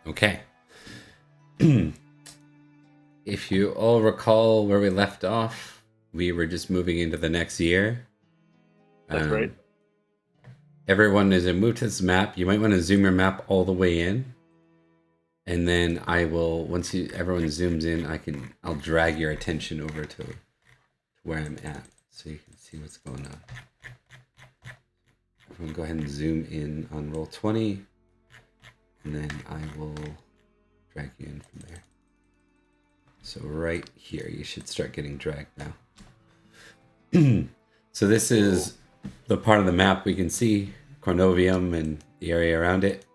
Okay. If you all recall where we left off, we were just moving into the next year. That's right. Everyone is moved to this map. You might want to zoom your map all the way in. And then I will, once everyone zooms in, I'll drag your attention over to where I'm at so you can see what's going on. Everyone go ahead and zoom in on roll 20. And then I will drag you in from there. So right here, you should start getting dragged now. So this is the part of the map we can see, Cornovium and the area around it.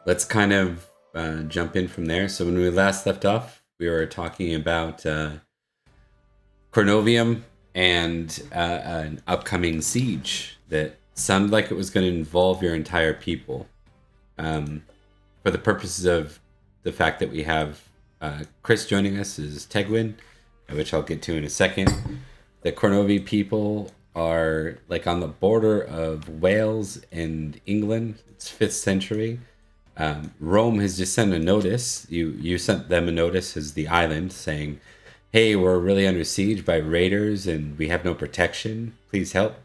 Let's kind of jump in from there. So when we last left off, we were talking about Cornovium and an upcoming siege that sounded like it was going to involve your entire people. For the purposes of the fact that we have Chris joining us as Tegwin, which I'll get to in a second. The Cornovii people are like on the border of Wales and England. It's 5th century. Rome has just sent a notice. You sent them a notice as the island saying, hey, we're really under siege by raiders and we have no protection. Please help.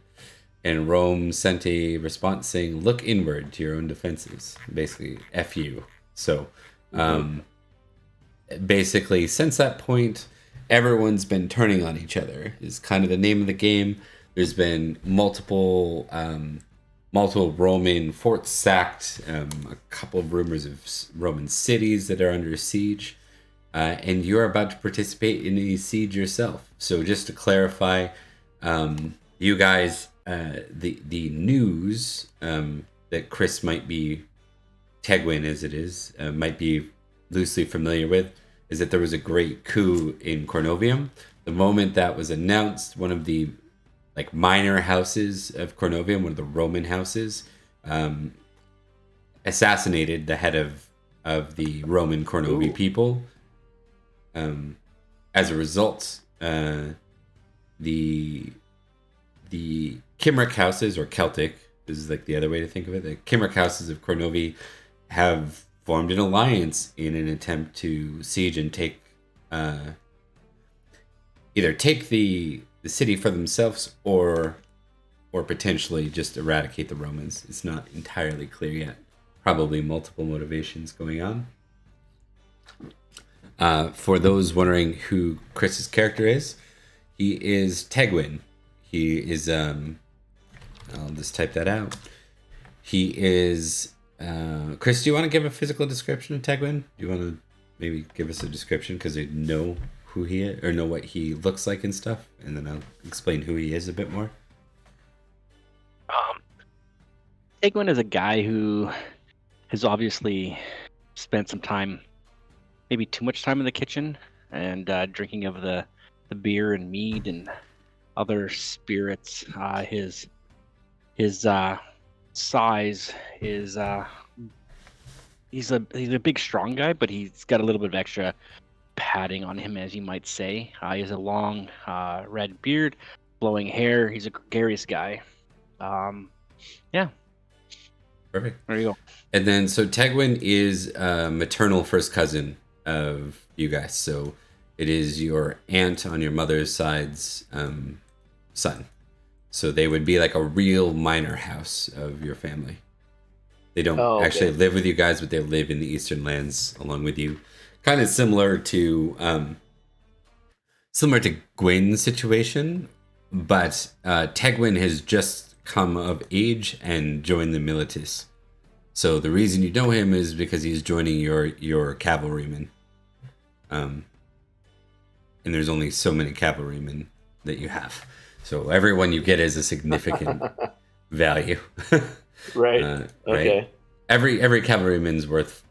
And Rome sent a response saying, look inward to your own defenses. Basically, F you. So basically, since that point, everyone's been turning on each other is kind of the name of the game. There's been multiple Roman forts sacked, a couple of rumors of Roman cities that are under siege, and you're about to participate in a siege yourself. So just to clarify, you guys, the news that Chris might be, Tegwin as it is, might be loosely familiar with, is that there was a great coup in Cornovium. The moment that was announced, one of the minor houses of Cornovium, one of the Roman houses, assassinated the head of the Roman Cornovii people. As a result, the Cymric houses, or Celtic, is like the other way to think of it. The Cymric houses of Cornovii have formed an alliance in an attempt to siege and take either take the city for themselves or potentially just eradicate the Romans. It's not entirely clear yet. Probably multiple motivations going on. For those wondering who Chris's character is, he is Tegwin. He is I'll just type that out. He is Chris, do you want to give a physical description of Tegwin? Do you want to maybe give us a description because they know who he is or know what he looks like and stuff, and then I'll explain who he is a bit more. Tegwin is a guy who has obviously spent some time, maybe too much time in the kitchen, and drinking of the beer and mead and other spirits. His size is he's a big strong guy, but he's got a little bit of extra padding on him, as you might say. He has a long red beard, flowing hair. He's a gregarious guy. Yeah. Perfect. There you go. And then, so Tegwin is a maternal first cousin of you guys. So it is your aunt on your mother's side's son. So they would be like a real minor house of your family. They don't actually live with you guys, but they live in the Eastern lands along with you. Kind of similar to Gwyn's situation, but Tegwin has just come of age and joined the Militis. So the reason you know him is because he's joining your cavalrymen. And there's only so many cavalrymen that you have. So everyone you get is a significant value. Right. Okay. Right? Every cavalryman's worth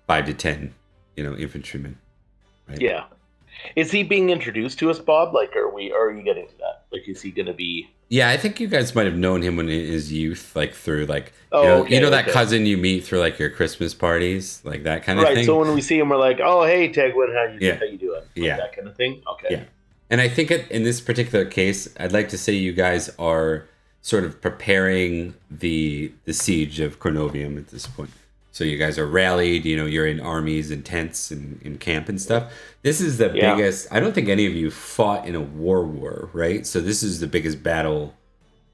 5 to 10, infantrymen. Right? Yeah. Is he being introduced to us, Bob? Are you getting to that? Is he going to be? Yeah, I think you guys might have known him in his youth, through that cousin you meet through your Christmas parties, that kind of thing. Right. So when we see him, we're like, "Oh, hey, Tegwin, how you doing?" That kind of thing. Okay. Yeah. And I think in this particular case, I'd like to say you guys are sort of preparing the siege of Cornovium at this point. So you guys are rallied, you're in armies and tents and in camp and stuff. This is the Yeah. biggest, I don't think any of you fought in a war, right? So this is the biggest battle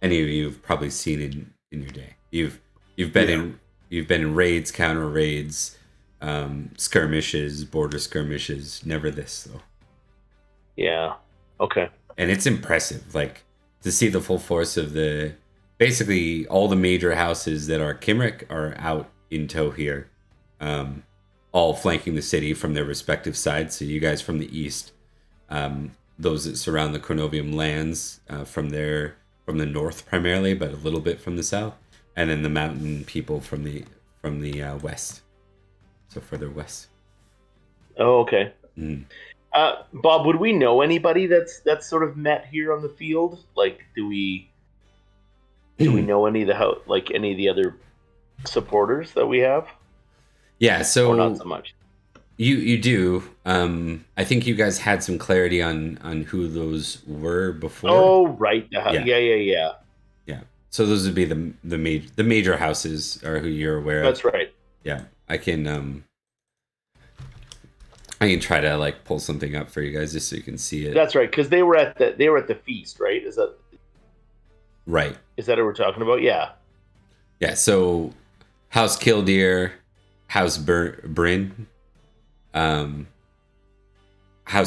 any of you have probably seen in your day. You've been in raids, counter raids, skirmishes, border skirmishes, never this though. Yeah. Okay. And it's impressive, like to see the full force of basically all the major houses that are Cymric are out in tow here, all flanking the city from their respective sides. So you guys from the east, those that surround the Cornovium lands from the north primarily, but a little bit from the south, and then the mountain people from the west, so further west. Oh, okay. Mm. Bob, would we know anybody that's sort of met here on the field? Like, do we know any of the other supporters that we have? Yeah, so or not so much. You do. I think you guys had some clarity on who those were before. Oh, right. Yeah. So those would be the major houses are who you're aware of. That's right. Yeah, I can try to like pull something up for you guys just so you can see it. That's right, because they were at the feast, right? Is that right? Is that what we're talking about? Yeah. Yeah. So House Killdeer, House Bryn, House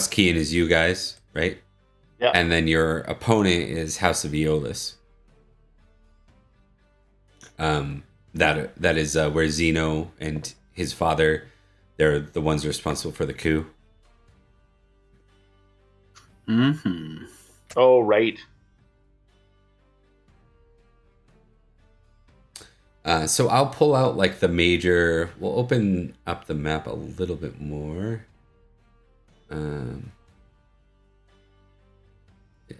Kian is you guys, right? Yeah. And then your opponent is House of Iowerth. That is where Zeno and his father, they're the ones responsible for the coup. Mm-hmm. Oh, right. So I'll pull out like the major. We'll open up the map a little bit more. I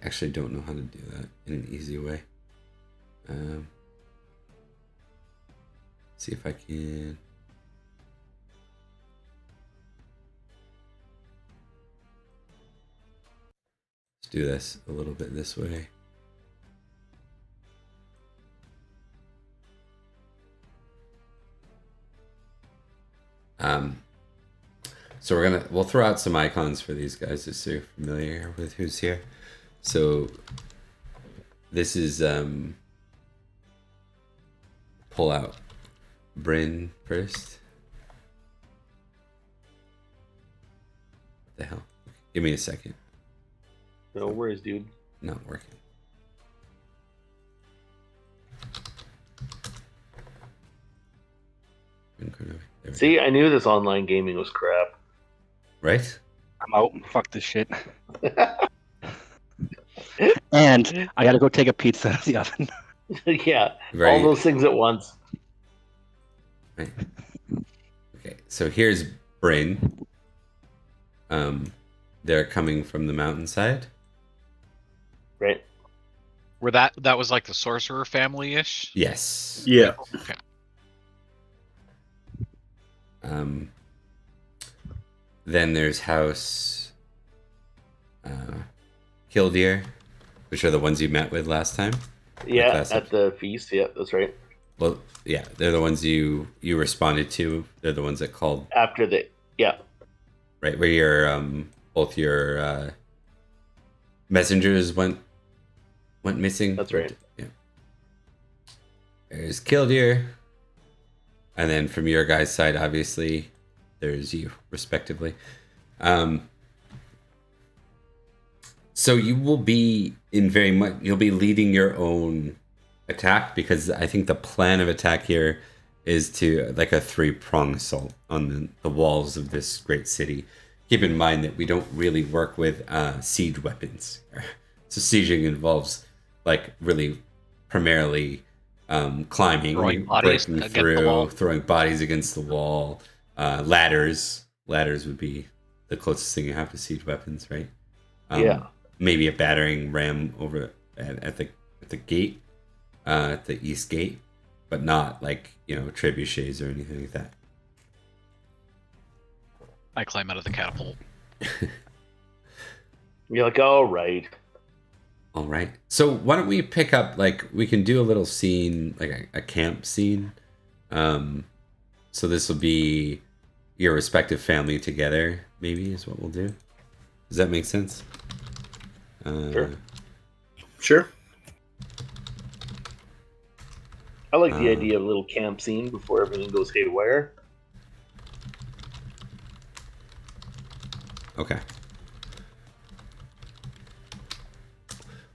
actually don't know how to do that in an easy way. See if I can. Let's do this a little bit this way. So we'll throw out some icons for these guys just so you're familiar with who's here. So this is pull out Bryn first. What the hell? Give me a second. No worries, dude. Not working. See, I knew this online gaming was crap. Right? I'm out. Fuck this shit. And I gotta go take a pizza out of the oven. Yeah, Right. all those things at once. Right. Okay, so here's Bryn. They're coming from the mountainside. Right. Where that was like the sorcerer family-ish? Yes. Yeah. Okay. Then there's House Killdeer, which are the ones you met with last time. Yeah, at the feast. Yeah, that's right. Well, yeah, they're the ones you responded to. They're the ones that called After yeah. right where your both your messengers went missing. That's right. Yeah. There's Killdeer, and then from your guys' side, obviously, there's you, respectively. So you will be you'll be leading your own attack, because I think the plan of attack here is to like a 3-prong assault on the walls of this great city. Keep in mind that we don't really work with siege weapons. So sieging involves like really primarily climbing, Throwing bodies breaking against the wall. throwing bodies against the wall. Ladders would be the closest thing you have to siege weapons, right? Yeah. Maybe a battering ram over at the gate, at the east gate, but not like trebuchets or anything like that. I climb out of the catapult. You're like, all right. All right. So why don't we pick up, like, we can do a little scene, like a camp scene. So this will be your respective family together, maybe, is what we'll do. Does that make sense? Sure. Sure. I like the idea of a little camp scene before everything goes haywire. Okay.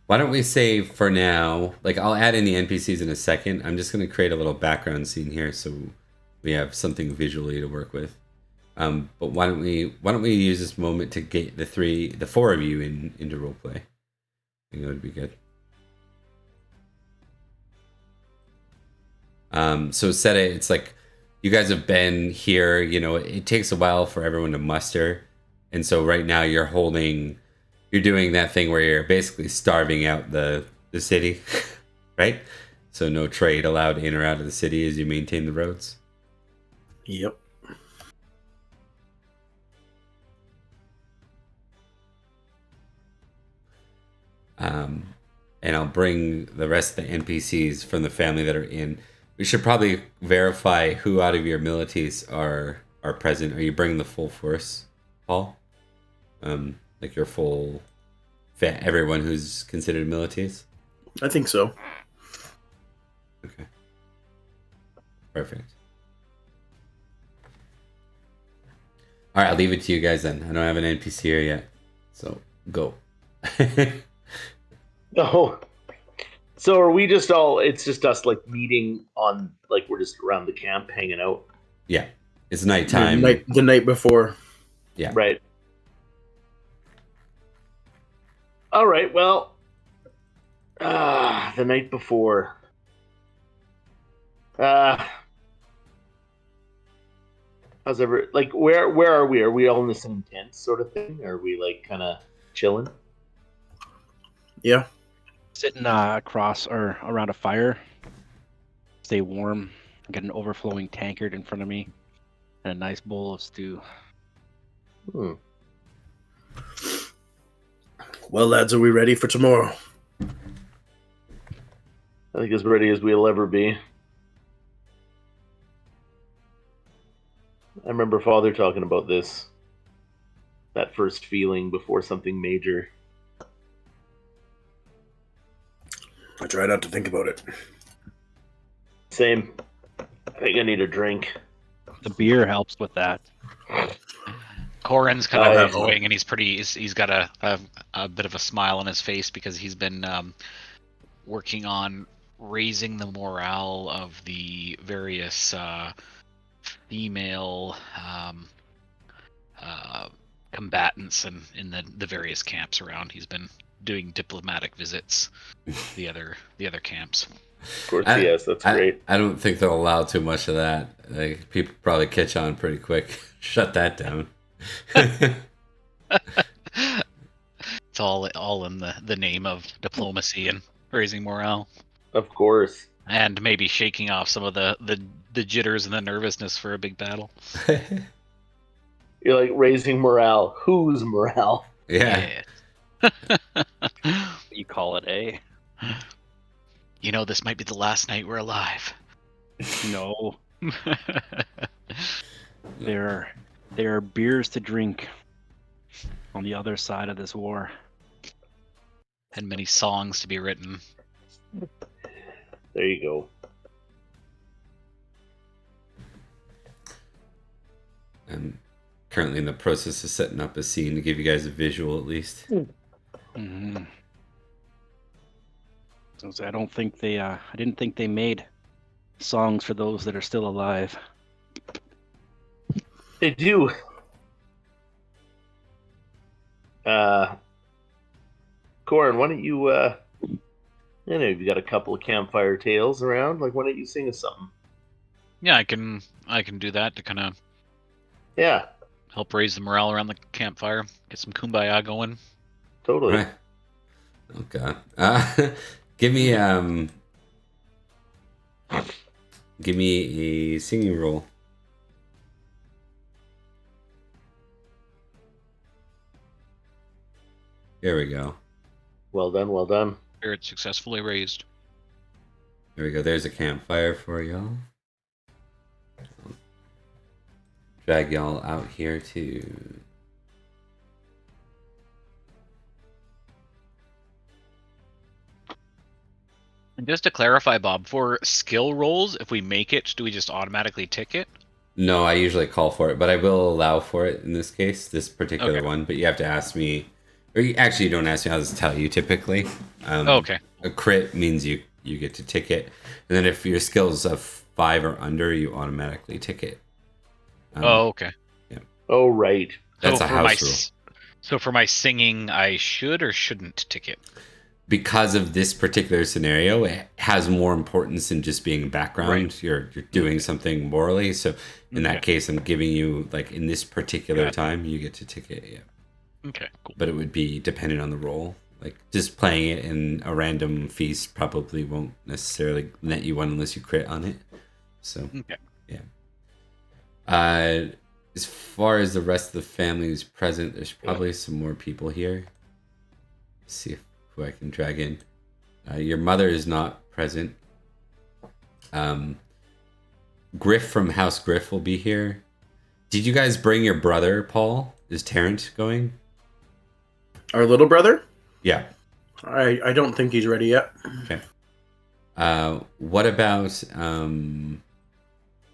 Why don't we say for now, like I'll add in the NPCs in a second. I'm just going to create a little background scene here so we have something visually to work with. But why don't we use this moment to get the four of you into roleplay? I think that would be good. So set it. It's like you guys have been here. You know, it takes a while for everyone to muster, and so right now you're doing that thing where you're basically starving out the city, right? So no trade allowed in or out of the city as you maintain the roads. Yep. And I'll bring the rest of the NPCs from the family that are in. We should probably verify who out of your milities are present. Are you bringing the full force, Paul? Like your full, everyone who's considered milities? I think so. Okay. Perfect. All right, I'll leave it to you guys then. I don't have an NPC here yet, so go. Oh, so are we just all? It's just us, like meeting on, like we're just around the camp hanging out. Yeah, it's nighttime. The night before. Yeah. Right. All right. Well, the night before. How's like where are we? Are we all in the same tent, sort of thing? Are we like kind of chilling? Yeah. Sitting across or around a fire, stay warm. Get an overflowing tankard in front of me, and a nice bowl of stew. Well, lads, are we ready for tomorrow? I think as ready as we'll ever be. I remember Father talking about this. That first feeling before something major. I try not to think about it. Same. I think I need a drink. The beer helps with that. Corin's kind of going, and he's got a bit of a smile on his face because he's been working on raising the morale of the various female combatants in the various camps around. He's been doing diplomatic visits to the other camps. Of course, yes, that's great. I don't think they'll allow too much of that. Like, people probably catch on pretty quick. Shut that down. It's all in the name of diplomacy and raising morale. Of course. And maybe shaking off some of the jitters and the nervousness for a big battle. You're like raising morale. Whose morale? Yeah. You call it, eh? You know, this might be the last night we're alive. No. There are beers to drink on the other side of this war. And many songs to be written. There you go. I'm currently in the process of setting up a scene to give you guys a visual, at least. Mm-hmm. So I don't think I didn't think they made songs for those that are still alive. They do. Corin, why don't you, you've got a couple of campfire tales around. Like, why don't you sing us something? Yeah, I can do that to kind of help raise the morale around the campfire, get some kumbaya going. Totally. Right. Oh god. Give me a singing roll. There we go. Well done, well done. Spirit successfully raised. There we go. There's a campfire for y'all. drag y'all out here to... And just to clarify, Bob, for skill rolls, if we make it, do we just automatically tick it? No, I usually call for it, but I will allow for it in this case, this particular one. But you have to ask me, or you don't ask me. I'll just tell you typically. Okay. A crit means you get to tick it, and then if your skill's of 5 or under, you automatically tick it. Okay. Yeah. Oh, right. That's so a for house my, rule. So for my singing, I should or shouldn't tick it? Because of this particular scenario, it has more importance than just being background. Right. You're doing something morally. So in that case, I'm giving you, like, in this particular time, you get to tick it. Yeah. Okay, cool. But it would be dependent on the role. Like, just playing it in a random feast probably won't necessarily net you one unless you crit on it. So, yeah. As far as the rest of the family who's present, there's probably some more people here. Let's see who I can drag in. Your mother is not present. Griff from House Griff will be here. Did you guys bring your brother, Paul? Is Terrence going? Our little brother? Yeah. I don't think he's ready yet. Okay. What about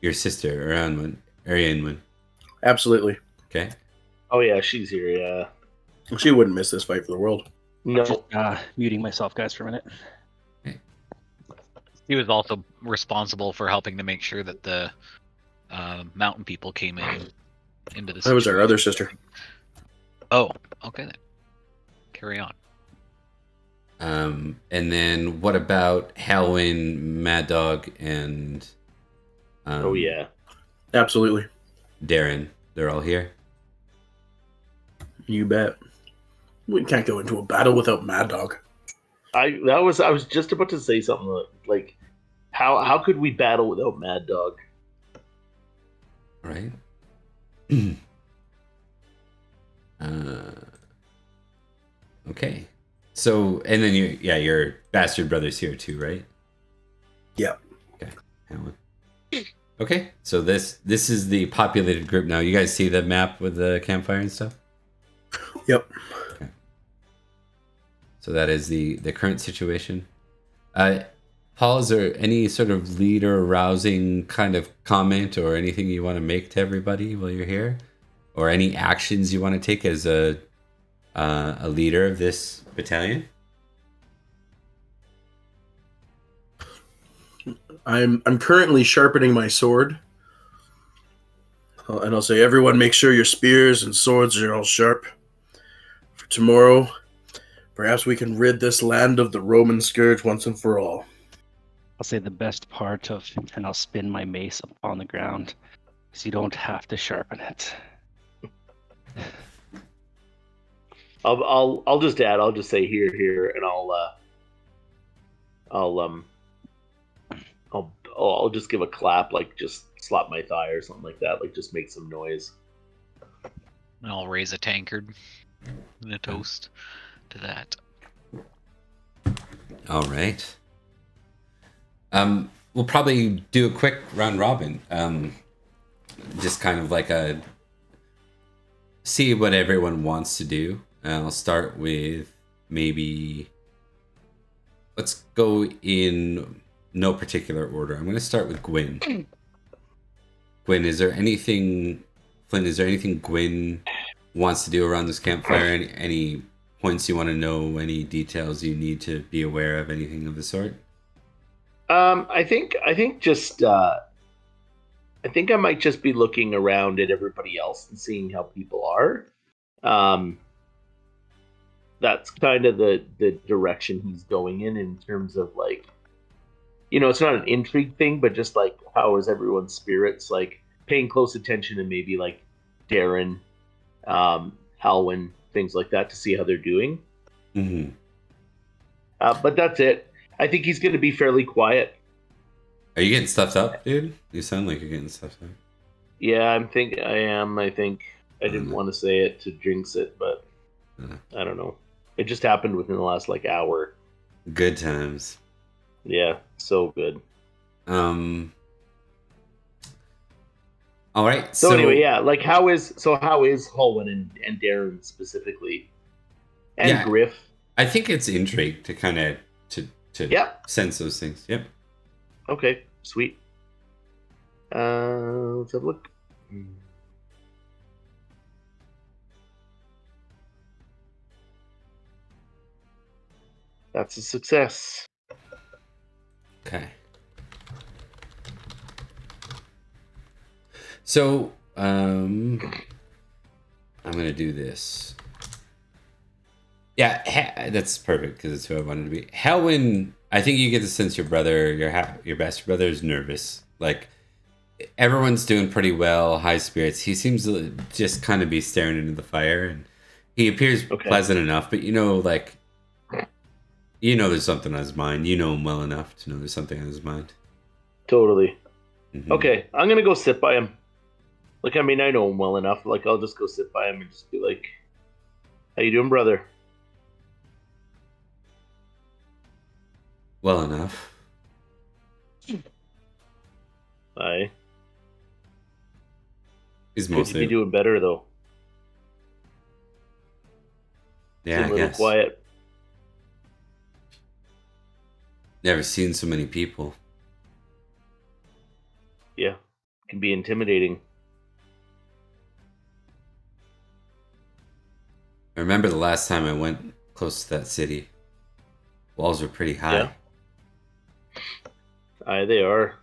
your sister, Arianwen? Absolutely. Okay. Oh yeah, she's here. Yeah. She wouldn't miss this fight for the world. No. Just muting myself, guys, for a minute. He was also responsible for helping to make sure that the mountain people came into the That was our situation. other sister. Oh, okay then. Carry on. And then what about Halwyn, Mad Dog, and Oh yeah. Absolutely. Darren? They're all here. You bet. We can't go into a battle without Mad Dog. I was just about to say something like, how could we battle without Mad Dog? Right. Okay. So, and then your bastard brother's here too, right? Yeah. Okay. Halwyn. Okay. So this is the populated group now. You guys see the map with the campfire and stuff? Yep. Okay. So that is the current situation. Paul, is there any sort of leader arousing kind of comment or anything you want to make to everybody while you're here, or any actions you want to take as a leader of this battalion? I'm currently sharpening my sword. And I'll say, everyone make sure your spears and swords are all sharp. For tomorrow, perhaps we can rid this land of the Roman scourge once and for all. I'll say the best part of, and I'll spin my mace up on the ground, because you don't have to sharpen it. I'll just add. I'll just say here, and I'll just give a clap, like just slap my thigh or something like that, like just make some noise. And I'll raise a tankard and a toast to that. All right. We'll probably do a quick round robin. Just kind of like see what everyone wants to do. I'll start with let's go in no particular order. I'm going to start with Gwyn. Gwyn, is there anything Gwyn wants to do around this campfire? Any points you want to know? Any details you need to be aware of? Anything of the sort? I think I might just be looking around at everybody else and seeing how people are. That's kind of the direction he's going in terms of, like, it's not an intrigue thing, but just like, how is everyone's spirits, like paying close attention to maybe like Darren, Halwyn, things like that, to see how they're doing. Mm-hmm. But that's it. I think he's going to be fairly quiet. Are you getting stuffed up, dude? You sound like you're getting stuffed up. Yeah, I am. I think I didn't want to say it to jinx it, but I don't know. It just happened within the last like hour. Good times. Yeah, so good. All right. So anyway, yeah, like how is Holwyn and Darren specifically, and Yeah. Griff? I think it's intrigue to kind of to Yep. sense those things. Yep. Okay, sweet. Let's have a look. That's a success. Okay. So, I'm gonna do this. Yeah, that's perfect because it's who I wanted to be. Helwyn, I think you get the sense your brother, your best brother, is nervous. Like everyone's doing pretty well, high spirits. He seems to just kind of be staring into the fire, and he appears pleasant enough. But like, there's something on his mind. You know him well enough to know there's something on his mind. Totally. Mm-hmm. Okay, I'm gonna go sit by him. Like, I mean, I know him well enough. Like, I'll just go sit by him and just be like, "How you doing, brother?" Well enough. Aye. He's Could mostly you be doing better though. Yeah, a little quiet. Never seen so many people. Yeah, it can be intimidating. I remember the last time I went close to that city. Walls were pretty high. Yeah. Aye, they are.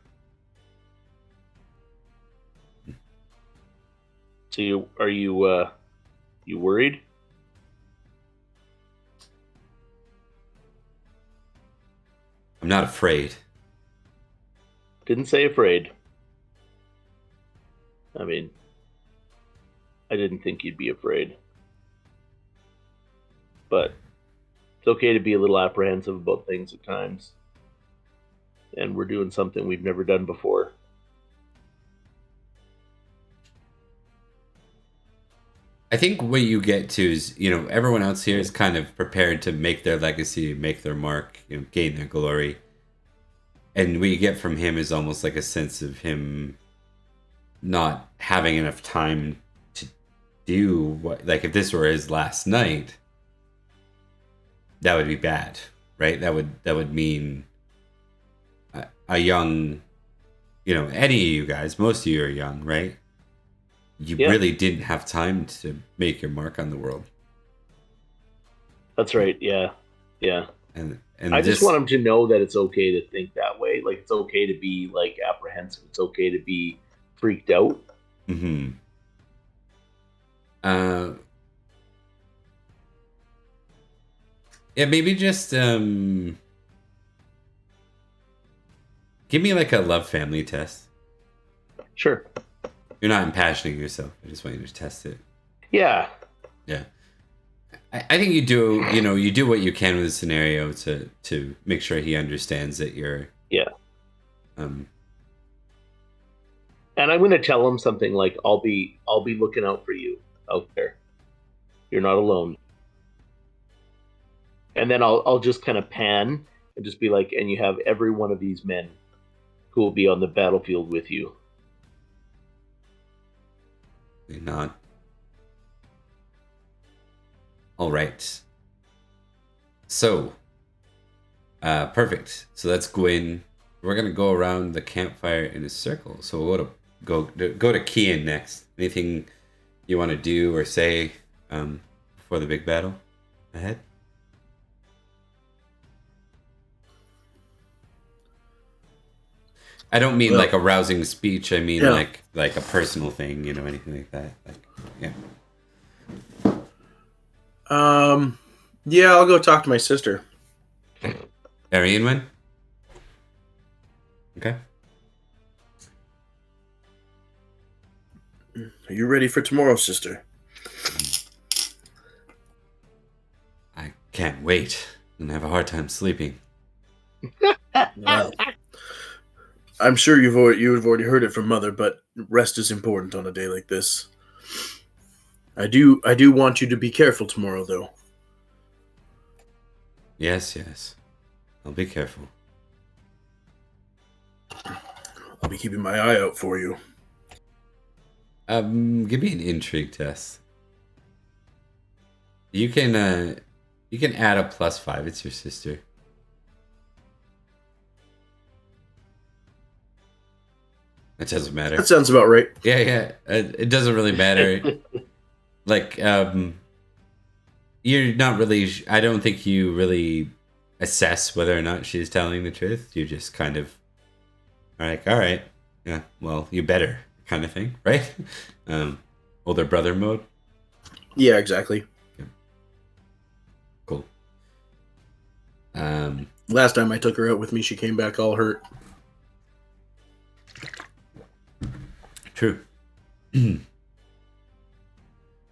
So are you worried? I'm not afraid. Didn't say afraid. I mean, I didn't think you'd be afraid. But it's okay to be a little apprehensive about things at times. And we're doing something we've never done before. I think what you get to is, everyone else here is kind of prepared to make their legacy, make their mark, gain their glory. And what you get from him is almost like a sense of him not having enough time to do what, like if this were his last night, that would be bad, right? That would mean a young, any of you guys, most of you are young, right? You really didn't have time to make your mark on the world. That's right. Yeah. Yeah. And I just want him to know that it's okay to think that way. Like, it's okay to be like apprehensive. It's okay to be freaked out. Mm-hmm. Yeah, maybe just give me like a love family test. Sure. You're not impassioning yourself. I just want you to test it. Yeah. Yeah. I think you do, you do what you can with the scenario to make sure he understands that you're... Yeah. And I'm going to tell him something like, I'll be looking out for you out there. You're not alone. And then I'll just kind of pan and just be like, and you have every one of these men who will be on the battlefield with you. Not. All right. So, perfect. So let's go in. We're gonna go around the campfire in a circle. So we'll go to Kian next. Anything you want to do or say before the big battle ahead? I don't mean like a rousing speech. I mean like a personal thing. Anything like that. Yeah, I'll go talk to my sister. Arian win? Okay. Are you ready for tomorrow, sister? I can't wait. I'm gonna have a hard time sleeping. Well, I'm sure you've already heard it from Mother, but rest is important on a day like this. I do want you to be careful tomorrow, though. Yes. I'll be careful. I'll be keeping my eye out for you. Give me an intrigue test. You can add a +5. It's your sister. It doesn't matter. That sounds about right. Yeah. It doesn't really matter. Like, you're not really. I don't think you really assess whether or not she's telling the truth. You just kind of are like, all right, yeah, well, you better, kind of thing, right? Older brother mode. Yeah, exactly. Yeah. Cool. Last time I took her out with me, she came back all hurt. True.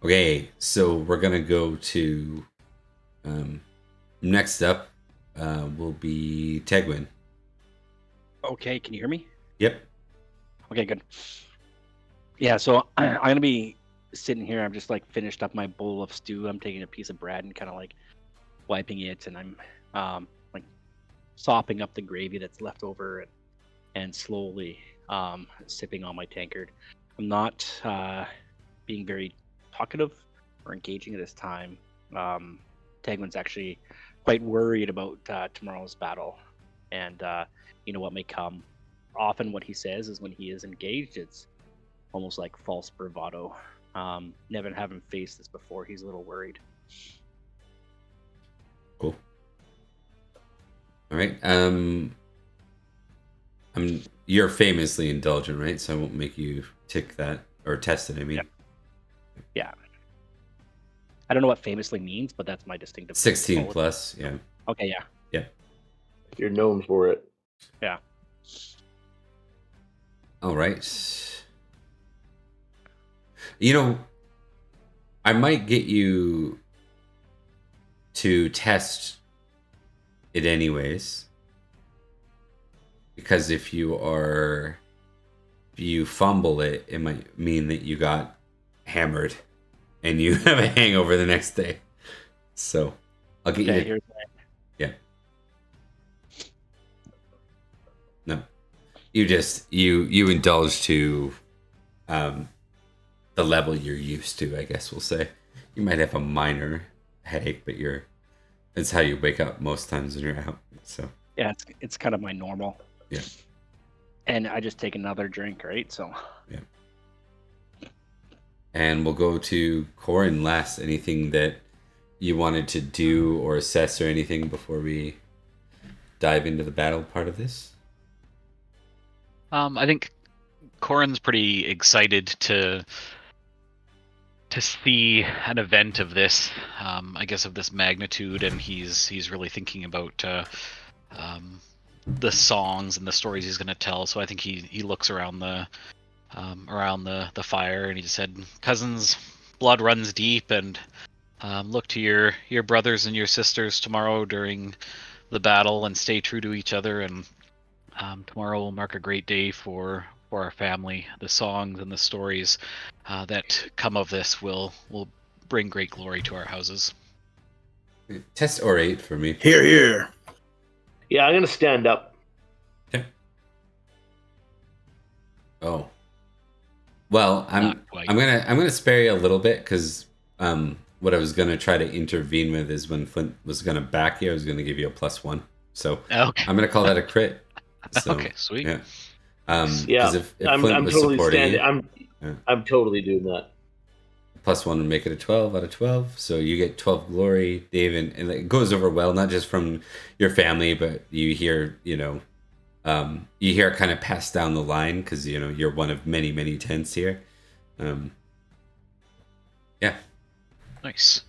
Okay, so we're gonna go to next up will be Tegwin. Okay, can you hear me? Yep. Okay, good. Yeah, so I'm gonna be sitting here. I'm just like finished up my bowl of stew. I'm taking a piece of bread and kind of like wiping it, and I'm like sopping up the gravy that's left over and slowly sipping on my tankard. I'm not being very talkative or engaging at this time. Tegwin's actually quite worried about tomorrow's battle and what may come. Often what he says is when he is engaged, it's almost like false bravado. Never having faced this before, he's a little worried. Cool. All right. You're famously indulgent, right? So I won't make you tick that or test it. I mean, yeah. I don't know what famously means, but that's my distinctive. 16 plus, yeah. Okay, yeah. Yeah. You're known for it. Yeah. All right. I might get you to test it anyways. Because if you fumble it, it might mean that you got hammered and you have a hangover the next day. So I'll get you. Here's that. Yeah. No. You indulge to the level you're used to, I guess we'll say. You might have a minor headache, but it's how you wake up most times when you're out. So yeah, it's kind of my normal. Yeah. And I just take another drink, right? So yeah. And we'll go to Corin last. Anything that you wanted to do or assess or anything before we dive into the battle part of this? I think Corin's pretty excited to see an event of this, I guess of this magnitude, and he's really thinking about the songs and the stories he's going to tell. So I think he looks around the fire, and he just said, "Cousins, blood runs deep, and look to your brothers and your sisters tomorrow during the battle, and stay true to each other. And tomorrow will mark a great day for our family. The songs and the stories that come of this will bring great glory to our houses." Test orate for me. Hear, hear. Yeah, I'm gonna stand up. Okay. Oh. Well, I'm gonna spare you a little bit because what I was gonna try to intervene with is when Flint was gonna back you, I was gonna give you a +1. So okay. I'm gonna call that a crit. So, okay, sweet. Yeah. Yeah, if I'm Flint was totally supporting standing. you, I'm totally doing that. +1 would make it a 12 out of 12. So you get 12 glory, Dave, and it goes over well, not just from your family, but you hear, you hear it kind of pass down the line because, you're one of many, many tents here. Yeah. Nice.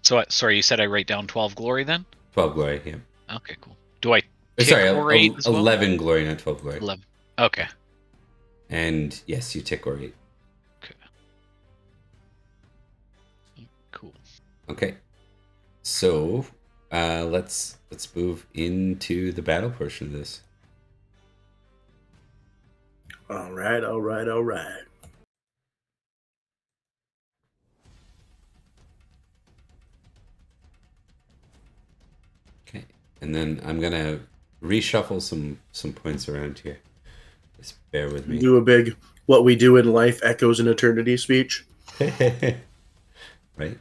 So, sorry, you said I write down 12 glory then? 12 glory, yeah. Okay, cool. Do I Sorry, orate as well? 11 glory, not 12 glory. 11. Okay. And yes, you tick orate. Okay. Cool. Okay. So, let's move into the battle portion of this. All right. Okay. And then I'm going to reshuffle some points around here. Just bear with me. Do a big what we do in life echoes in eternity speech. Right.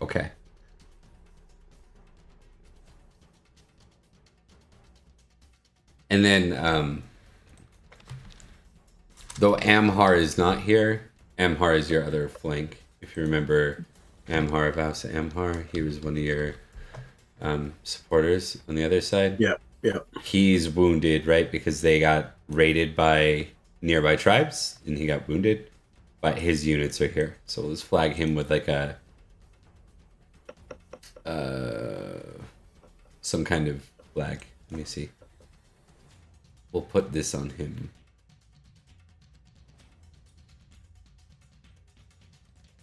Okay. And then, though Amhar is not here, Amhar is your other flank. If you remember Amhar of House of Amhar, he was one of your supporters on the other side. Yeah. He's wounded, right? Because they got raided by nearby tribes, and he got wounded. But his units are here, so let's flag him with like a some kind of flag. Let me see. We'll put this on him.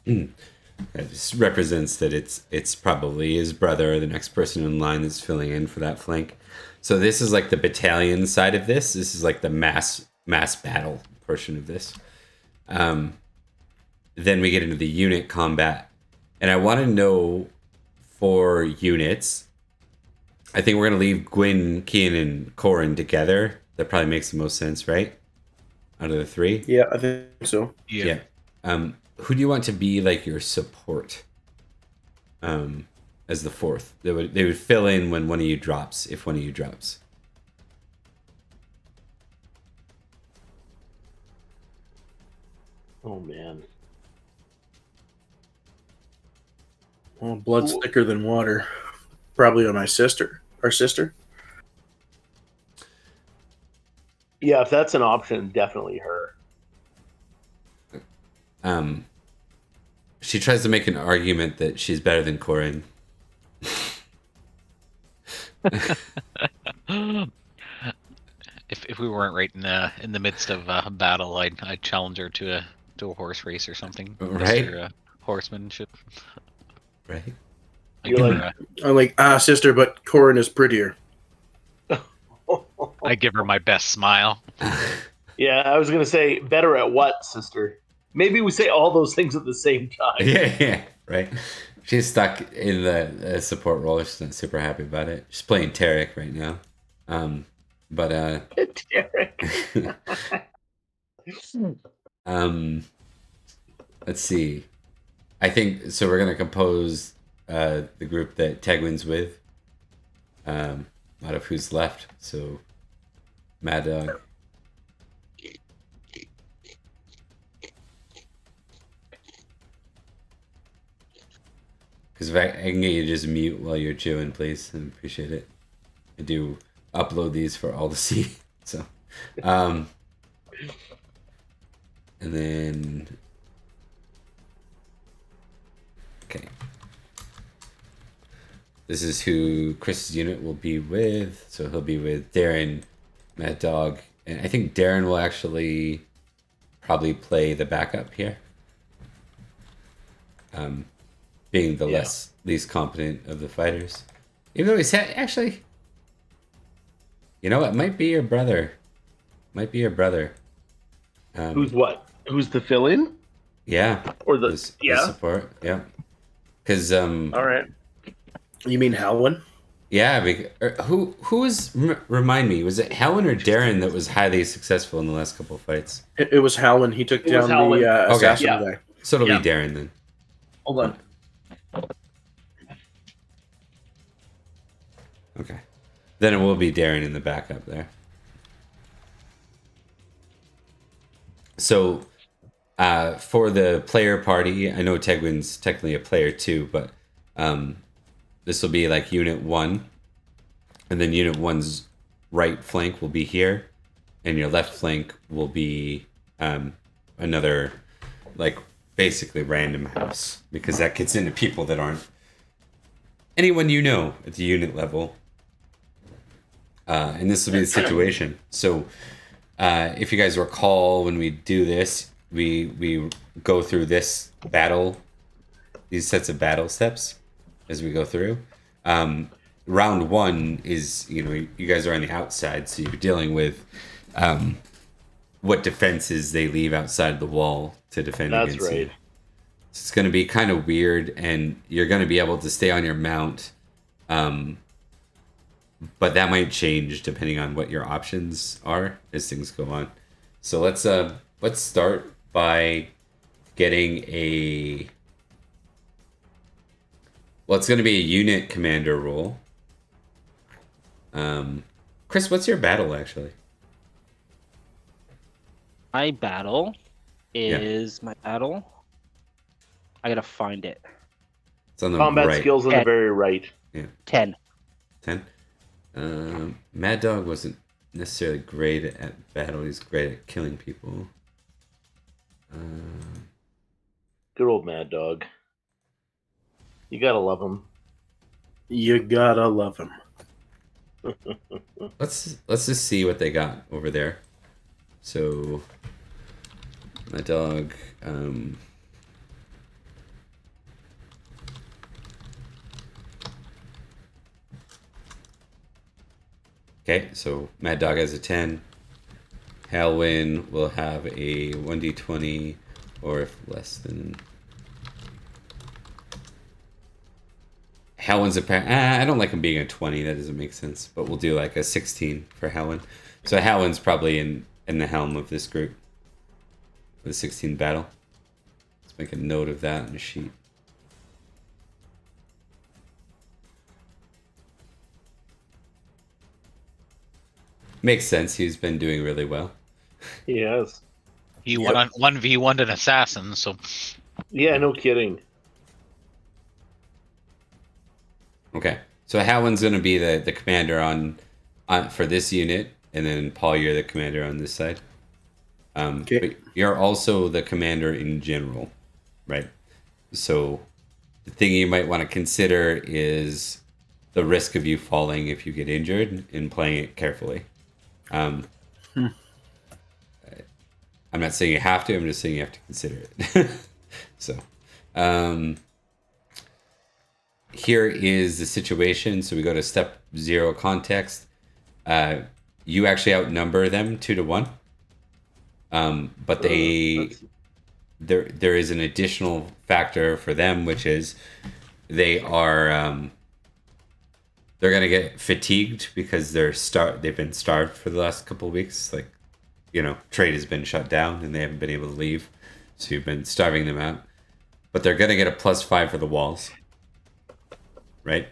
That just represents that it's probably his brother or the next person in line that's filling in for that flank. So this is like the battalion side of this. This is like the mass battle portion of this. Then we get into the unit combat. And I want to know for units, I think we're going to leave Gwyn, Cian, and Corin together. That probably makes the most sense, right? Out of the three? Yeah, I think so. Yeah. Who do you want to be like your support? As the fourth. They would fill in when one of you drops, if one of you drops. Oh man. Well, blood's thicker than water. Probably on my sister. Our sister. Yeah, if that's an option, definitely her. She tries to make an argument that she's better than Corin. If we weren't right in the midst of battle, I'd challenge her to a horse race or something. Right. Mr. Horsemanship. Right. I'm like, sister, but Corin is prettier. I give her my best smile. Yeah, I was gonna say, better at what, sister? Maybe we say all those things at the same time. Yeah, right. She's stuck in the support role. She's not super happy about it. She's playing Tarek right now. Tarek. Let's see. I think so. We're gonna compose the group that Tegwin's with. Out of who's left. So, Mad Dog. Because if I can get you to just mute while you're chewing, please. I appreciate it. I do upload these for all to see. So, and then, okay. This is who Chris's unit will be with. So he'll be with Darren, Mad Dog, and I think Darren will actually probably play the backup here. Being the least competent of the fighters. Even though he's actually, you know, it might be your brother. Might be your brother. Who's what? Who's the fill-in? Yeah. Or the support. Yeah. Because all right. You mean Halwyn? Yeah. Who was? Remind me. Was it Helen or Darren that was highly successful in the last couple of fights? It was Halwyn. He took down the assassin guy. So it'll be Darren then. Hold on. Okay. Then it will be Darren in the backup there. So, for the player party, I know Tegwin's technically a player too, but this will be like Unit 1. And then Unit 1's right flank will be here. And your left flank will be another, like, basically random house. Because that gets into people that aren't anyone you know at the unit level. And this will be the situation. So, if you guys recall, when we do this, we go through this battle, these sets of battle steps as we go through. round one is, you guys are on the outside, so you're dealing with what defenses they leave outside the wall to defend against That's right. you. So it's going to be kind of weird, and you're going to be able to stay on your mount, but that might change depending on what your options are as things go on. So let's start by getting a... Well, it's going to be a unit commander role. Chris, what's your battle, actually? My battle is my battle. I gotta find it. It's on the Combat right. skills on the very right. Yeah. 10. 10. Mad Dog wasn't necessarily great at battle. He's great at killing people. Good old Mad Dog. You gotta love him. You gotta love him. Let's just see what they got over there. So, Mad Dog. Okay, so Mad Dog has a 10. Halwyn will have a 1d20, or if less than... Halwyn's I don't like him being a 20, that doesn't make sense. But we'll do like a 16 for Halwyn. So Halwyn's probably in the helm of this group. For the 16 battle. Let's make a note of that in the sheet. Makes sense. He's been doing really well. He has. He won on 1v1 an assassin, so Yeah, no kidding. Okay, so Halwyn's going to be the commander on for this unit, and then Paul, you're the commander on this side. Okay. But you're also the commander in general, right? So the thing you might want to consider is the risk of you falling if you get injured and playing it carefully. I'm not saying you have to, I'm just saying you have to consider it. So, here is the situation. So we go to step 0 context. You actually outnumber them 2-1. But there is an additional factor for them, which is they are they're gonna get fatigued because they've been starved for the last couple of weeks. Like, trade has been shut down and they haven't been able to leave, so you've been starving them out. But they're gonna get a +5 for the walls, right?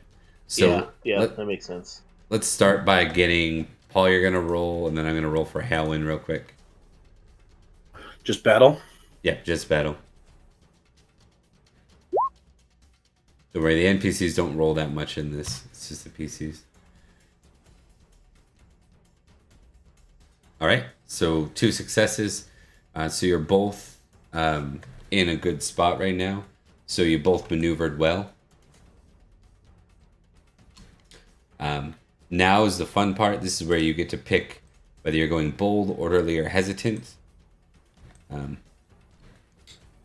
So yeah, that makes sense. Let's start by getting Paul. You're gonna roll, and then I'm gonna roll for Halwyn real quick. Just battle? Yeah, just battle. Don't worry, the NPCs don't roll that much in this. It's just the PCs. All right, so 2 successes. So you're both in a good spot right now. So you both maneuvered well. Now is the fun part. This is where you get to pick whether you're going bold, orderly, or hesitant.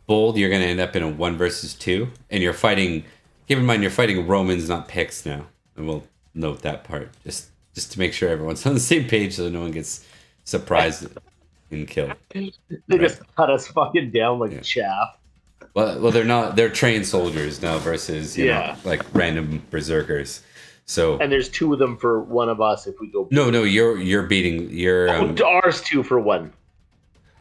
Bold, you're going to end up in a 1 versus 2, and you're fighting. Keep in mind, you're fighting Romans, not Picts now, and we'll note that part just to make sure everyone's on the same page, so no one gets surprised and killed. They just cut us fucking down like chaff. Well, they're not. They're trained soldiers now versus you know, like random berserkers. So and there's 2 of them for one of us if we go. No, you're beating. Ours 2 for 1.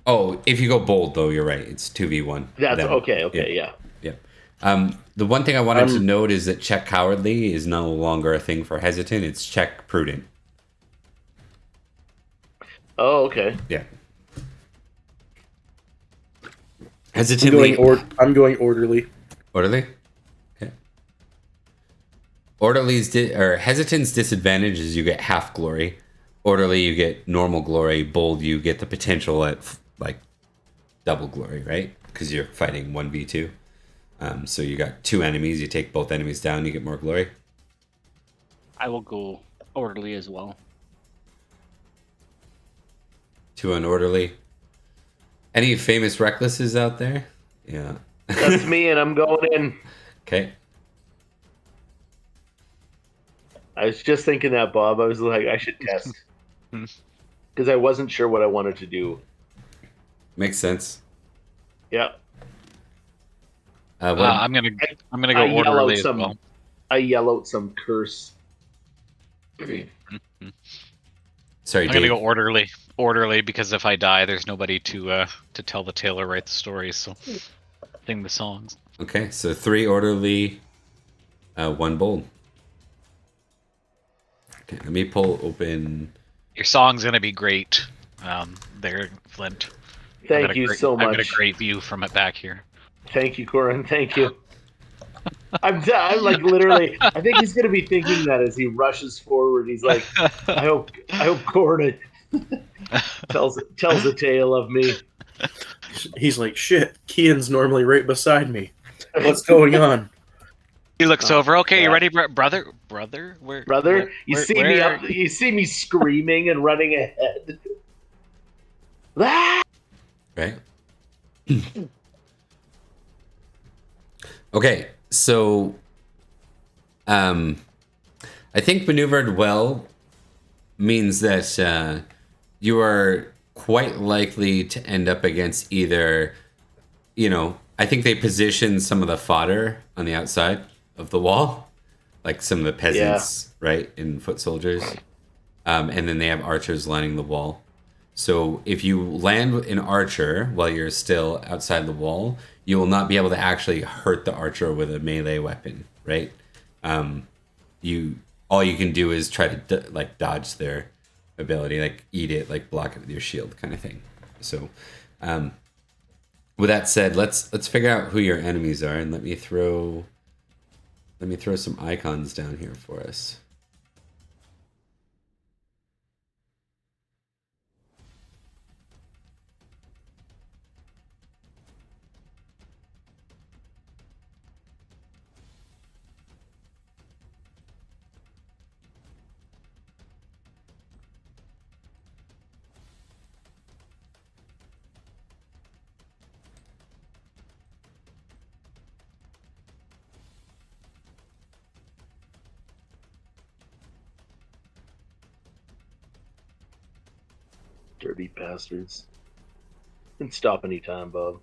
Oh, if you go bold though, you're right. It's 2v1. That's okay. Yeah. The one thing I wanted to note is that check cowardly is no longer a thing for hesitant. It's check prudent. Oh, okay. Yeah. Hesitantly. I'm going orderly. Orderly. Okay. Orderly's or hesitant's disadvantage is you get half glory. Orderly, you get normal glory. Bold, you get the potential at like double glory, right? Because you're fighting 1v2. So you got 2 enemies. You take both enemies down, you get more glory. I will go orderly as well. 2 unorderly. Any famous recklesses out there? Yeah. That's me, and I'm going in. Okay. I was just thinking that, Bob. I was like, I should test because I wasn't sure what I wanted to do. Makes sense. Yeah. I'm gonna go I yell out orderly as some. well. I yell out some curse. Sorry, I'm gonna Dave. go orderly because if I die, there's nobody to tell the tale or write the stories. So sing the songs. Okay, so 3 orderly, 1 bold. Okay, let me pull open. Your song's gonna be great. There, Flint. Thank you so much. I've got a great view from it back here. Thank you, Corin. Thank you. I'm like literally. I think he's gonna be thinking that as he rushes forward. He's like, I hope Corin tells a tale of me. He's like, shit, Kian's normally right beside me. What's going on? He looks over. Okay, yeah. you ready, brother? Where? You see me screaming and running ahead. Right? Okay, so I think maneuvered well means that you are quite likely to end up against either, I think they position some of the fodder on the outside of the wall, like some of the peasants, right, and foot soldiers. And then they have archers lining the wall. So if you land an archer while you're still outside the wall, you will not be able to actually hurt the archer with a melee weapon, right? All you can do is try to dodge their ability, like eat it, like block it with your shield, kind of thing. So, with that said, let's figure out who your enemies are, and let me throw some icons down here for us. Dirty bastards. Didn't stop any time, Bob.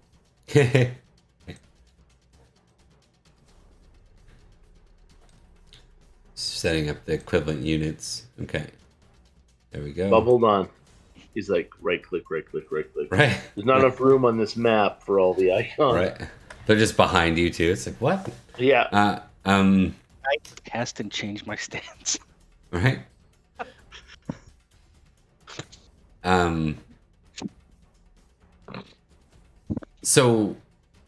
Setting up the equivalent units. Okay. There we go. Bob, hold on. He's like, right click, right click, right click. Right. There's not enough room on this map for all the icons. Right. They're just behind you too. It's like, what? Yeah. I test and change my stance. Right. So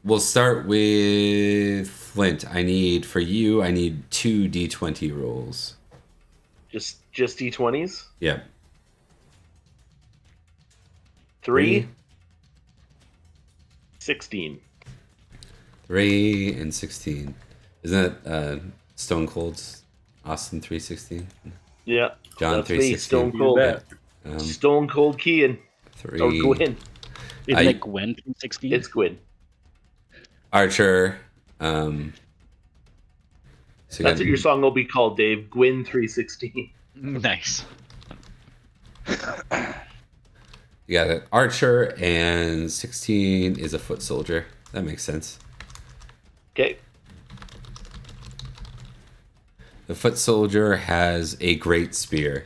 we'll start with Flint. I need 2 D20 rolls. Just D20s? Yeah. 3. 16. 3 and 16. Isn't that Stone Cold's Austin 316? Yeah. John That's 316. me, Stone Cold. Stone Cold Kian. 3. Or Gwyn. Isn't it Gwen from 16? It's Gwyn. Archer. So That's what your song will be called, Dave. Gwyn 316. Nice. You got an archer, and 16 is a foot soldier. That makes sense. Okay. The foot soldier has a great spear.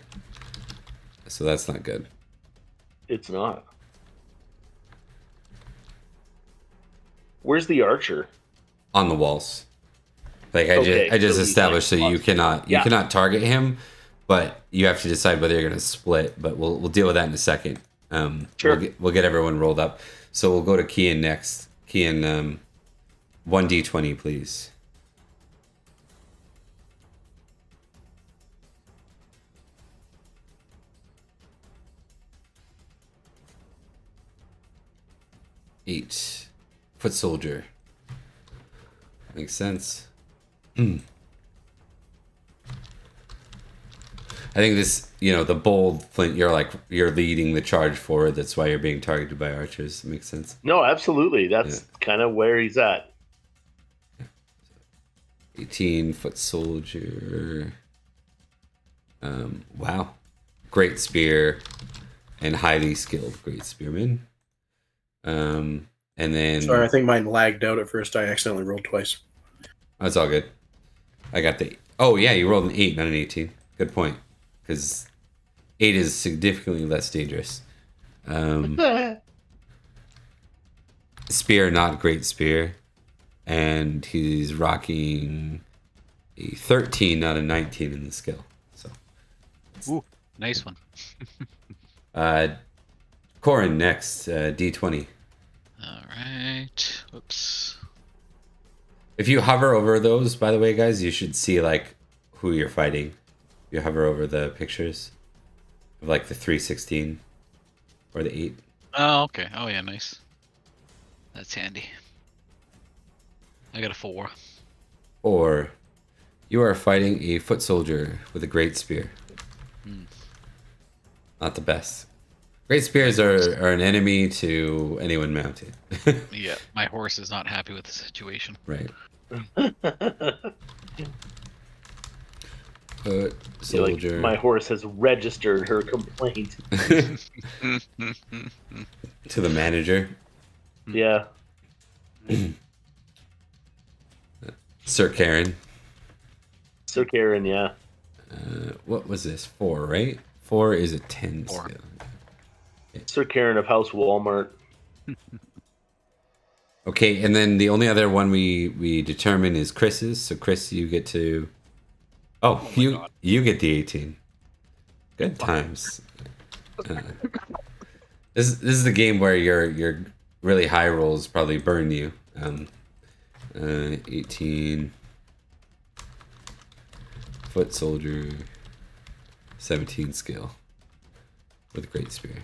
So that's not good. It's not. Where's the archer? On the walls. Like I just so established that you cannot target him, but you have to decide whether you're going to split. But we'll deal with that in a second. Sure. We'll get everyone rolled up. So we'll go to Kian next. Kian, 1d20, please. Eight. Foot soldier. Makes sense. I think this, the bold Flint, you're leading the charge forward. That's why you're being targeted by archers. Makes sense. No, absolutely. That's kind of where he's at. 18 foot soldier. Wow. Great spear and highly skilled great spearman. And then... Sorry, I think mine lagged out at first. I accidentally rolled twice. That's all good. I got the... Oh, yeah, you rolled an 8, not an 18. Good point. Because 8 is significantly less dangerous. Spear, not great spear. And he's rocking a 13, not a 19 in the skill. So, Ooh, nice one. Corin next, D20. All right. Whoops. If you hover over those, by the way, guys, you should see like who you're fighting. You hover over the pictures of like the 316 or the 8. Oh, okay. Oh, yeah, nice. That's handy. I got a 4. Or you are fighting a foot soldier with a great spear. Not the best. Great spears are an enemy to anyone mounted. Yeah, my horse is not happy with the situation. Right. Foot soldier. Like, my horse has registered her complaint. To the manager. Yeah. Sir Karen. Sir Karen, yeah. What was this? 4, right? 4 is a 10 4. skill. Sir Karen of House Walmart. Okay, and then the only other one we determine is Chris's. So Chris, you get to... Oh, you get the 18. Good times. This is the game where your really high rolls probably burn you. 18. Foot soldier. 17 skill. With a great spear.